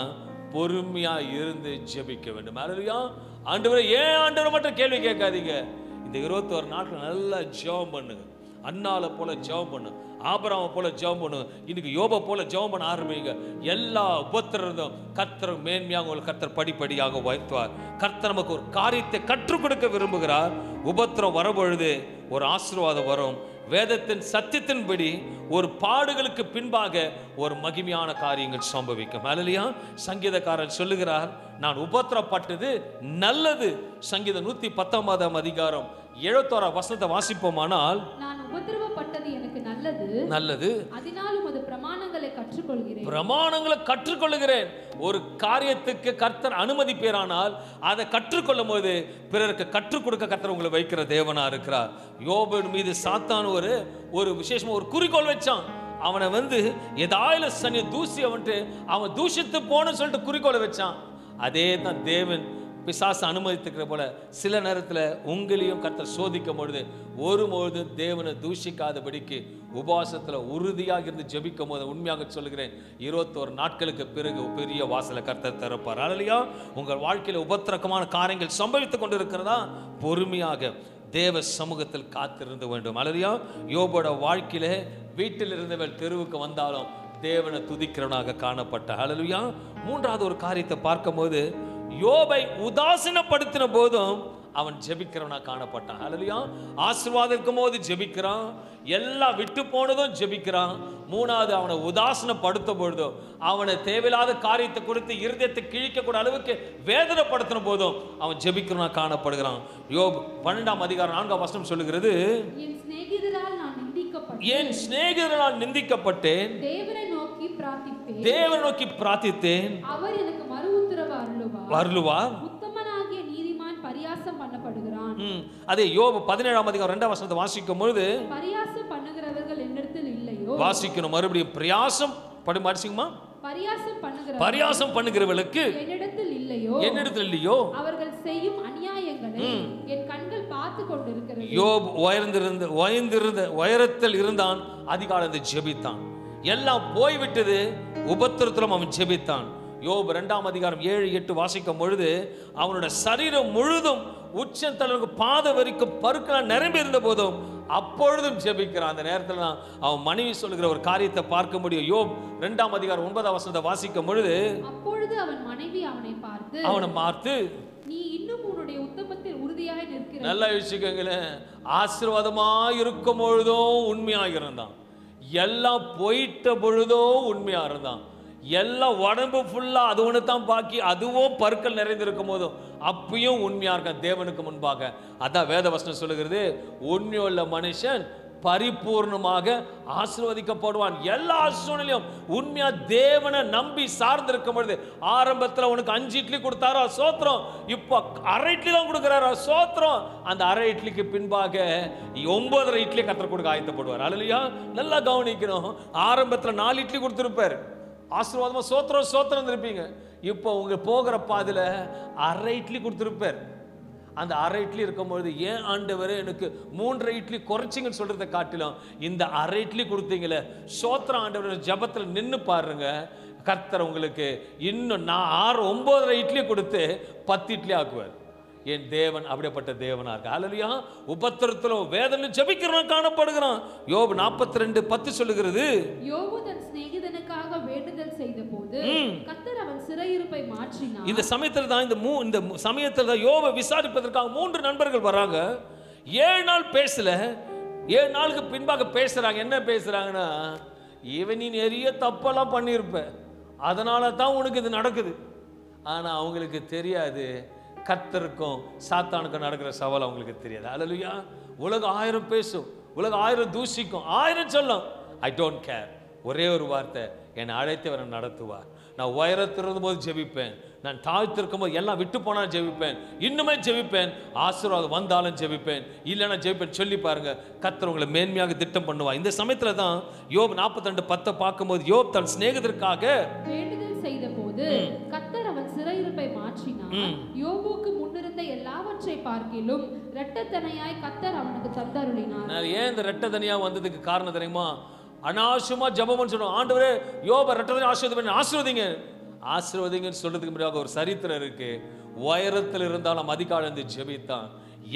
பொறுமையா இருந்து ஜெபிக்க வேண்டும். அல்லேலூயா. ஆண்டவரே ஏன் ஆண்டவரை மட்டும் கேள்வி கேட்காதீங்க. இந்த 21 நாட்கள் நல்லா ஜெபம் பண்ணுங்க. அன்னால போல ஜெபம் பண்ணு, ஆபிரகாமை போல ஜெபம் பண்ணு, இன்னைக்கு யோபை போல ஜெபம் பண்ண ஆரம்பிங்க. எல்லா உபத்திரமும் கர்த்தர் மேன்மையாக உங்களுக்கு கர்த்தர் படிப்படியாக உயர்த்துவார். கர்த்தர் நமக்கு ஒரு காரியத்தை கற்றுக் கொடுக்க விரும்புகிறார். உபத்திரம் வரபொழுது ஒரு ஆசீர்வாதம் வரும். வேதத்தின் சத்தியத்தின்படி ஒரு பாடுகளுக்கு பின்பாக ஒரு மகிமையான காரியங்கள் சம்பவிக்கும். அல்லேலூயா. சங்கீதக்காரன் சொல்லுகிறார், நான் உபத்திரப்பட்டது நல்லது. சங்கீதம் 110ஆம் அதிகாரம் 71ஆம் வசனத்தை வாசிப்போமானால், நான்
உபத்திரவப்பட்டது எனக்கு நல்லது,
நல்லது,
அதனால் உமது பிரமாணங்களை கற்றுக்கொள்கிறேன்,
பிரமாணங்களை கற்றுக்கொள்கிறேன். ஒரு காரியத்துக்கு கர்த்தர் அனுமதிப்பேரானால் அதை கற்றுக்கொள்ளும் போது பிறருக்கு கற்றுக் கொடுக்க கர்த்தர் உங்களை வைக்கிற தேவனா இருக்கிறார். யோபு மீது சாத்தான் ஒரு விசேஷமா ஒரு குறிக்கோள் வச்சான். அவனை ஏதாயில சனி தூசி அவன் தூஷித்து போன சொல்லிட்டு குறிக்கோளை வச்சான். அதே தான் தேவன் பிசாசு அனுமதித்துக்கிற போல சில நேரத்தில் உங்களையும் கர்த்தர் சோதிக்கும் பொழுது ஒருபொழுது தேவனை தூஷிக்காதபடிக்கு உபவாசத்தில் உறுதியாக இருந்து ஜெபிக்கும் போது உண்மையாக சொல்லுகிறேன், 21 நாட்களுக்கு பிறகு பெரிய வாசலை கர்த்தர் திறப்பார். அல்லேலூயா. உங்கள் வாழ்க்கையில் உபத்திரகமான காரியங்கள் சம்பவித்துக் கொண்டிருக்கிறதா, பொறுமையாக தேவ சமூகத்தில் காத்திருந்த வேண்டும். அல்லேலூயா. யோபோட வாழ்க்கையில வீட்டில் இருந்தவள் தெருவுக்கு வந்தாலும் தேவனை துதிக்கிறவனாக காணப்பட்ட. அல்லேலூயா. மூன்றாவது ஒரு காரியத்தை பார்க்கும்போது, யோபை உதாசீனப்படுத்தின போதும் அவன் ஜெபிக்கிறவனா காணப்பட்டான். அல்லேலூயா. ஆசீர்வாதம் இருக்கும் போது ஜெபிக்கிறான், எல்லாம் விட்டு போனதும் ஜெபிக்கிறான். மூணாவது, அவனை உதாசீனப்படுத்த பொழுதும், அவனை தேவையில்லாத காரியத்தை கொடுத்து இருதயத்தை கிழிக்கக்கூடிய அளவுக்கு வேதனைப்படுத்தின போதும் அவன் ஜெபிக்கிறவனா காணப்படுகிறான். யோபு 12ஆம் அதிகாரம் 4ஆம் வசனம் சொல்லுகிறது,
என் சிநேகிதரால் நான் நிந்திக்கப்பட்டேன்,
என் சிநேகிதரால் நிந்திக்கப்பட்டேன்,
தேவனை நோக்கி பிரார்த்தித்தேன்,
தேவனை நோக்கி பிரார்த்தித்தேன்,
அவர் எனக்கு மறு உத்தரவு
அருளுவார்,
உத்தமனாகிய நீதிமான் பரியாசம் பண்ணப்படுகிறான்.
அதே யோபு 17ஆம் அதிகாரம் 2ஆம் வசனத்தை வாசிக்கும் பொழுது,
பரியாசம் பண்ணுகிறவர்கள் என்னிடத்தில் இல்லையோ,
வாசிக்கணும் மறுபடியும், பிரயாசம் படி வாசிக்குமா, பரியாசம் பண்ணுகிறவர்களுக்கு என்னிடத்தில் இல்லையோ,
அவர்கள் செய்யும் அநியாயங்களை என் கண்கள் பார்த்து கொண்டிருக்கிறது.
யோபு உயரத்தில் இருந்தான், அதிகாலத்தில் ஜெபித்தான், எல்லாம் போய்விட்டது, உபத்திரத்திலும் அவன் ஜெபித்தான். யோபு 2ஆம் அதிகாரம் 7-8 வாசிக்கும் பொழுது, அவனுடைய சரீரம் முழுதும் உச்சந்தலைக்கு பாத வரைக்கும் பருக்கெல்லாம் நிரம்பி இருந்த போதும் அப்பொழுதும் ஜெபிக்கிறான். அந்த நேரத்தில் அவன் மனைவி சொல்லுகிற ஒரு காரியத்தை பார்க்க முடியும். யோபு 2ஆம் அதிகாரம் 9ஆம் வசனத்தை வாசிக்கும் பொழுது,
அப்பொழுது அவன் மனைவி அவனை பார்த்து நீ இன்னும் உன்னுடைய உத்தமத்தில் உறுதியாய் நிற்கிறாய்.
நல்ல விஷயங்களேன், ஆசீர்வாதமா இருக்கும் பொழுதும் உண்மையாக இருந்தான், எல்லாம் போயிட்ட பொழுதும் உண்மையா இருந்தான், எல்லாம் உடம்பு ஃபுல்லா அது ஒன்று தான் பாக்கி, அதுவும் பருக்கள் நிறைந்திருக்கும் போதும் அப்பயும் உண்மையா இருக்கான் தேவனுக்கு முன்பாக. அதான் வேத வசனம் சொல்லுகிறது, உண்மையுள்ள மனுஷன் பரிபூர்ணமாக ஆசீர்வதிக்கப்படுவான். எல்லா சூழ்நிலையும் உண்மையா தேவனை நம்பி சார்ந்து இருக்கும் பொழுது, ஆரம்பத்தில் உனக்கு 5 இட்லி கொடுத்தாரா சோத்திரம், இப்போ அரை இட்லி தான் கொடுக்குறாரா சோத்திரம், அந்த அரை இட்லிக்கு பின்பாக 9.5 இட்லி கர்த்தர் கொடுக்க ஆயத்தப்படுவார். அல்லேலூயா. நல்லா கவனிக்கணும். ஆரம்பத்தில் 4 இட்லி கொடுத்துருப்பார், ஆசீர்வாதமா சோத்திரம் சோத்திரம் இருப்பீங்க. இப்போ உங்க போகிற பாதில அரை இட்லி கொடுத்துருப்பார். அந்த அரை இட்லி இருக்கும்போது, ஏன் ஆண்டவரே எனக்கு 3.5 இட்லி குறைச்சிங்கன்னு சொல்றதை காட்டிலும் இந்த அரை இட்லி கொடுத்தீங்களே சோத்திரம் ஆண்டவர், ஜபத்தில் நின்று பாருங்க, கர்த்தர் உங்களுக்கு இன்னும் 9.5 இட்லி கொடுத்து 10 இட்லி ஆக்குவார். என் தேவன் அப்படிப்பட்ட தேவனா இருக்கு. அல்லேலூயா. உபத்திரத்திலும் வேதனை ஜெபிக்கிறவன் காணப்படுகிறான். யோபு 42:10 சொல்லுகிறது,
யோபு தன் சிநேகிதனுக்காக வேண்டுதல் செய்தபோது கர்த்தர் அவன் சிறையிருப்பை மாற்றினார்.
இந்த சமயத்தில் தான் இந்த சமயத்தில் தான் யோபை விசாரிப்பதற்காக 3 நண்பர்கள் வராங்க. 7 நாள் பேசல, 7 நாளுக்கு பின்பாக பேசுறாங்க. என்ன பேசுறாங்கன்னா, இவன் நீ நிறைய தப்பெல்லாம் பண்ணியிருப்ப, அதனால தான் உனக்கு இது நடக்குது. ஆனா அவங்களுக்கு தெரியாது, கர்த்தருக்கும் சாத்தானுக்கும் நடக்கிற சவால் அவங்களுக்கு தெரியாது. அல்லேலூயா. உலகம் 1000 பேசும், உலகம் 1000 தூசிக்கும், 1000 சொல்லும், ஐ டோன்ட் கேர். ஒரே ஒரு வார்த்தை, என்னை அழைத்தவரை நடத்துவார். நான் உயரத்திருந்த போது ஜெபிப்பேன், நான் தாழ்த்திருக்கும் போது எல்லாம் விட்டு போனா ஜெபிப்பேன், இன்னுமே ஜெபிப்பேன், ஆசீர்வாதம் வந்தாலும் ஜெபிப்பேன், இல்லைன்னா ஜெபிப்பேன். சொல்லி பாருங்க, கர்த்தர் உங்களை மேன்மையாக திட்டம் பண்ணுவா. இந்த சமயத்துல தான் யோப் 42:10 பார்க்கும்போது, யோப் தன் சிநேகிதருக்காக
வேண்டுதல் செய்த போது கர்த்தர் அவன் சிறையிருப்பை மாற்றினார். யோபுக்கு முன்னிருந்த எல்லாவற்றை பார்க்கிலும் இரட்டத்தனையாய் கர்த்தர் அவனுக்கு தந்தருளினார்.
ஏன் இந்த இரட்டத்தனையா வந்ததுக்கு காரணம் தெரியுமா? அனாவசியமா ஜெபம்னு சொல்றோம். ஆண்டவரே யோப இரட்டத்தனை ஆசீர்வதிங்க ஆசீர்வதிங்கன்னு சொல்றதுக்கு முன்னாடி ஒரு சரித்திரம் இருக்கு. உயரத்தில் இருந்தாலும் அதிகாலந்து ஜெபித்தான்,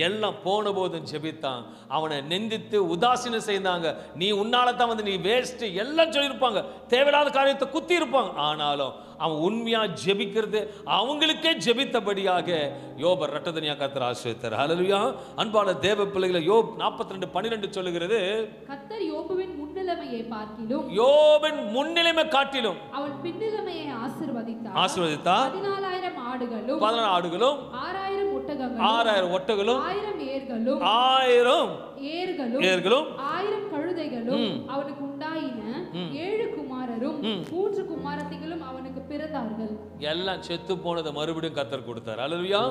எல்லாம் போன போதும் ஜெபித்தான். அவனை நிந்தித்து உதாசீனம் செய்தாங்க. நீ உன்னால தான் வந்து நீ வேஸ்ட் எல்லாம் சொல்லியிருப்பாங்க, தேவையில்லாத காரியத்தை குத்தி இருப்பாங்க. ஆனாலும் அவன் உண்மையா ஜெபிக்கிறது, அவங்களுக்கே ஜெபித்தபடியாக யோப இரட்டத்தனையா கர்த்தர் ஆசீர்வதித்தார். அல்லேலூயா. அன்பான தேவ பிள்ளைகளை, யோப் 42:12 சொல்லுகிறது,
கர்த்தர் யோபுவின் முன்னிலைமையை பார்க்கிலும்,
யோபின் முன்னிலைமை காட்டிலும்
அவன் பின்னிலைமையை ஆசீர்வதித்தார்.
14,000
ஆடுகளும் 6,000 ஒட்டகங்களும்
6,000 ஒட்டகளும்
1,000 ஏர்களும்
1,000 ஏர்களும்
1,000 கழுதைகளும் அவனுக்கு உண்டாயின. 7 குமாரரும் 3 குமாரத்திகளும் அவனுக்கு பிறந்தார்கள்.
எல்லாம் செத்து போனதை மறுபடியும் கர்த்தர் கொடுத்தார். அல்லேலூயா.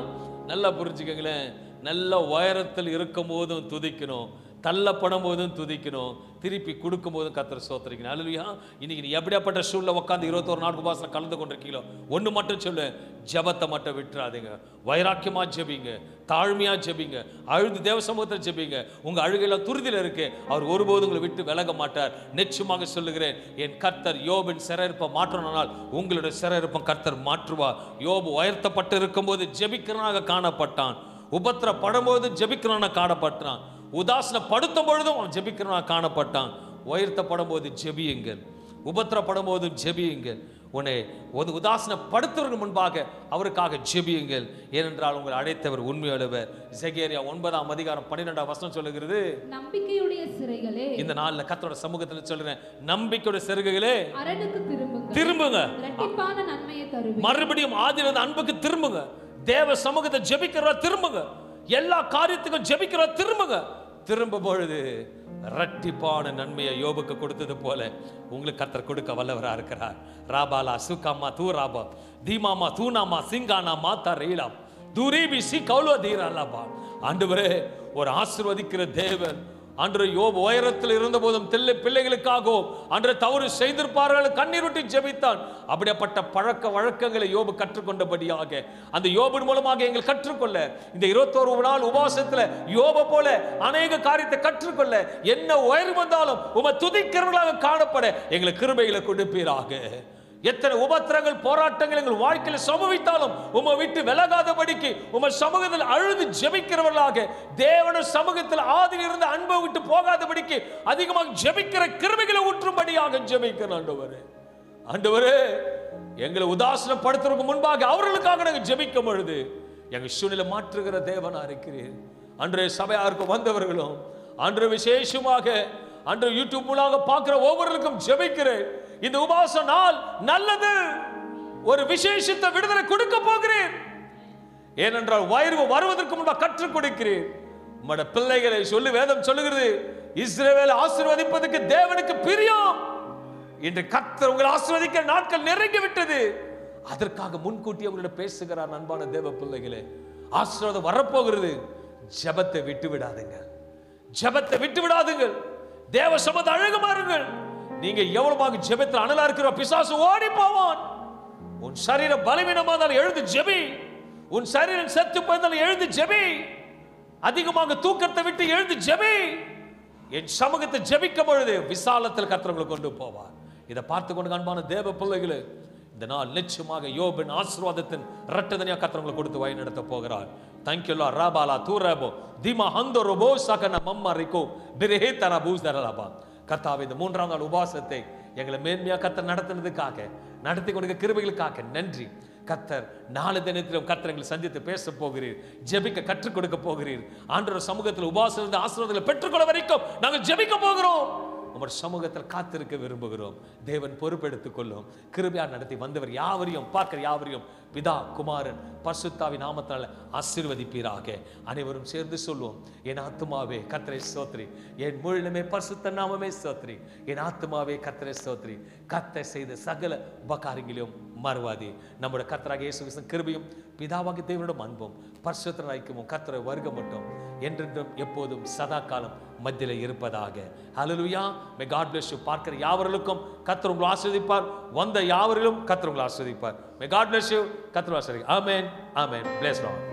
நல்லா புரிஞ்சுக்கங்களேன். நல்ல உயரத்தில் இருக்கும் போதும் துதிக்கணும், தள்ளப்படும் போதும் துதிக்கணும், திருப்பி கொடுக்கும் போதும் கர்த்தர் ஸ்தோத்திரிக்கணும். அல்லேலூயா. இன்னைக்கு நீ எப்படியாப்பட்ட சூழ்நிலை உட்காந்து 21 நாள் உபவாசத்தில் கலந்து கொண்டிருக்கீங்களோ, ஒன்று மட்டும் சொல்லு, ஜெபத்தை மட்டும் விட்டுறாதீங்க. வைராக்கியமா ஜெபிங்க, தாழ்மையா ஜெபிங்க, அழுது தேவ சமூகத்தில் ஜெபிங்க. உங்க அழுகையெல்லாம் துரிதில் இருக்கு, அவர் ஒருபோதும் உங்களை விட்டு விலக மாட்டார். நிச்சயமாக சொல்லுகிறேன், என் கர்த்தர் யோபின் சிறையிருப்பை மாற்றனால் உங்களுடைய சிறையிருப்பம் கர்த்தர் மாற்றுவார். யோபு உயர்த்தப்பட்டு இருக்கும் போது ஜெபிக்கிறனாக காணப்பட்டான், உபத்திரப்படும் போது ஜெபிக்கிறனாக காணப்பட்டான், உதாசனப்படுத்தும் பொழுதும் அவன் ஜெபிக்கிறவனாக காணப்பட்டான். உயர்த்தப்படும் போது ஜெபியுங்கள், உபத்திரப்படும் போது ஜெபியுங்கள். உன்னை உதாசனப்படுத்துவதற்கு முன்பாக அவருக்காக ஜெபியுங்கள். ஏனென்றால் உங்களை அழைத்தவர் உண்மையுள்ளவர். எசேக்கியா 9:12 சொல்லுகிறது, நம்பிக்கையுடைய சிறைகளே, இந்த நாள்ல கர்த்தரோட சமூகத்தில் சொல்றேன், நம்பிக்கையுடைய சிறைகளே அரணுக்கு திரும்புங்க, இரட்டிப்பான நன்மையை தருவேன். மறுபடியும் ஆதியிலிருந்து அன்புக்கு திரும்புங்க. தேவ சமூகத்தை ஜெபிக்கிறவா திரும்புங்க, எல்லா காரியத்துக்கும் ஜெபிக்கிறவா திரும்புங்க. திரும்பும் பொழுது இரட்டிப்பான நன்மையை யோபுக்கு கொடுத்தது போல உங்களுக்கு கர்த்தர் கொடுக்க வல்லவரா இருக்கிறார். ராபாலா சுகாமா தூராபா தீமாமா தூனாமா சிங்கானா மாத்தா ரீலா தூரிபி சி கௌலோ தீராலாபா. ஆண்டவரே, ஒரு ஆசீர்வதிக்கிற தேவன். அன்று யோபு உயரத்தில் இருந்த போதும் பிள்ளைகளுக்காகவும் அன்று தவறு செய்திருப்பார்கள் கண்ணீர் விட்டு ஜெபித்தான். அப்படிப்பட்ட பழக்க வழக்கங்களை யோபு கற்றுக்கொண்டபடியாக அந்த யோபின் மூலமாக எங்கள் கற்றுக்கொள்ள, இந்த 21 நாள் உபவாசத்தில் யோபை போல அநேக காரியத்தை கற்றுக்கொள்ள, என்ன உயர்வு வந்தாலும் உம்மை துதிக்கிறவர்களாக காணப்பட எங்களுக்கு கிருபைகளை கொடுப்பீராக. எத்தனை உபத்திரங்கள் போராட்டங்கள் எங்கள் வாழ்க்கையில் சம்பவித்தாலும் உம்மை விட்டு விலகாதபடிக்கு உம்மை சமூகத்தில் அழுது ஜெபிக்கிறவர்களாக, தேவன சமூகத்தில் ஆதியில் இருந்த அன்பை விட்டு போகாதபடிக்கு அதிகமாக ஜெபிக்கிற கிருபைகளை ஊற்றும்படியாக ஜெபிக்கிறேன். ஆண்டவரே, ஆண்டவரே, எங்களை உதாசனப்படுத்துறதுக்கு முன்பாக அவர்களுக்காக நாங்கள் ஜெபிக்கும் பொழுது எங்கள் சூழ்நிலை மாற்றுகிற தேவனா இருக்கிறேன். அன்றைய சபையாருக்கு வந்தவர்களும் அன்று விசேஷமாக அன்று யூடியூப் மூலமாக பார்க்கிற ஒவ்வொருவருக்கும் ஜெபிக்கிறேன். இந்த உபவாச நாள் நல்லது, ஒரு விசேஷத்தை விடுதலை கொடுக்க போகிறேன். ஏனென்றால் வயர்வு வருவதற்கு முன்பாக கற்றுக் கொடுக்கிறேன். உம்முடைய பிள்ளைகளை சொல்லி வேதம் சொல்லுகிறது, இஸ்ரவேலை ஆசீர்வதிப்பதற்கு தேவனுக்கு பிரியம். இன்று கர்த்தர் உங்களை ஆசீர்வதிக்கிற நாட்கள் நெருங்கி விட்டது. அதற்காக முன்கூட்டி அவர்களிடம் பேசுகிறார். அன்பான தேவ பிள்ளைகளே, ஆசீர்வாதம் வரப்போகிறது. ஜெபத்தை விட்டு விடாதுங்க, ஜெபத்தை விட்டு விடாதுங்கள். தேவ சமூகத்தை அழகு மாறுங்கள். நீங்க எவ்வளவு ஜெபத்தில் அனலா இருக்கிற பிசாசு ஓடி போவான். உன் சரீரம் பலவீனமா இருந்தாலும் எழுந்து ஜெபி. உன் சரீரம் செத்து போயிருந்தாலும் எழுந்து ஜெபி. அதிகமாக தூக்கத்தை விட்டு எழுந்து ஜெபி. என் சமூகத்தை ஜெபிக்கும் பொழுது விசாலத்தில் கர்த்தர் கொண்டு போவார். இதை பார்த்து கொண்டு அன்பான தேவ பிள்ளைகளே, இந்த நாள் நிச்சயமாக யோபின் ஆசீர்வாதத்தின் இரட்டதனையா கர்த்தர் கொடுத்து வழி நடத்த போகிறார். Thank you lord. ராபாலா தூரபோ திமா ஹந்தோரோபோ சகன மம்மா ரிகோ பிரெஹே தரா பூஸ்தரலாபா. கர்த்தாவே, இந்த 3ஆம் நாள் உபவாசத்தை எங்களை மேன்மையா கர்த்தர் நடத்தினதுக்காக, நடத்தி கொடுக்க கிருபைகளுக்காக நன்றி. கர்த்தர் நாலு தினத்திலும் கர்த்தர் எங்களை சந்தித்து பேச போகிறீர், ஜெபிக்க கற்றுக் கொடுக்க போகிறீர். ஆண்டவர் சமூகத்தில் உபவாசம் ஆசீர்வாதங்களை பெற்றுக்கொள்ள வரைக்கும் நாங்கள் ஜெபிக்க போகிறோம். உங்கள் சமூகத்தில் காத்திருக்க விரும்புகிறோம். தேவன் பொறுப்பெடுத்துக் கொள்ளும். கிருபையா நடத்தி வந்தவர் யாவரையும் பார்க்கிற யாவரையும் பிதா குமாரன் பரிசுத்தாவின் நாமத்தால் ஆசீர்வதிப்பீராக. அனைவரும் சேர்ந்து சொல்லுவோம். என் ஆத்துமாவே கர்த்தரை ஸ்தோத்திரி, என் முழுமே பரிசுத்த நாமமே ஸ்தோத்திரி, என் ஆத்துமாவே கர்த்தரை ஸ்தோத்திரி. கர்த்தர் செய்த சகல உபகாரங்களையும் மறவாதே. நம்முடைய கர்த்தராகிய இயேசு கிறிஸ்துவின் கிருபையும் பிதாவாகிய தேவனுடைய அன்பும் பரிசுத்த ஐக்கியமும் கர்த்தரை வருக மட்டும் என்றென்றும் எப்போதும் சதா காலம் மத்தியில இருப்பதாக. ஹல்லேலூயா. May God bless you. பார்க்கிற யாவர்களுக்கும் கர்த்தர் உங்களை ஆசீர்வதிப்பார். வந்த யாவரிலும் கர்த்தர் உங்களை ஆசீர்வதிப்பார். May God bless you. கர்த்தர் ஆசீர்வதிப்பார். ஆமென். ஆமென். Bless God.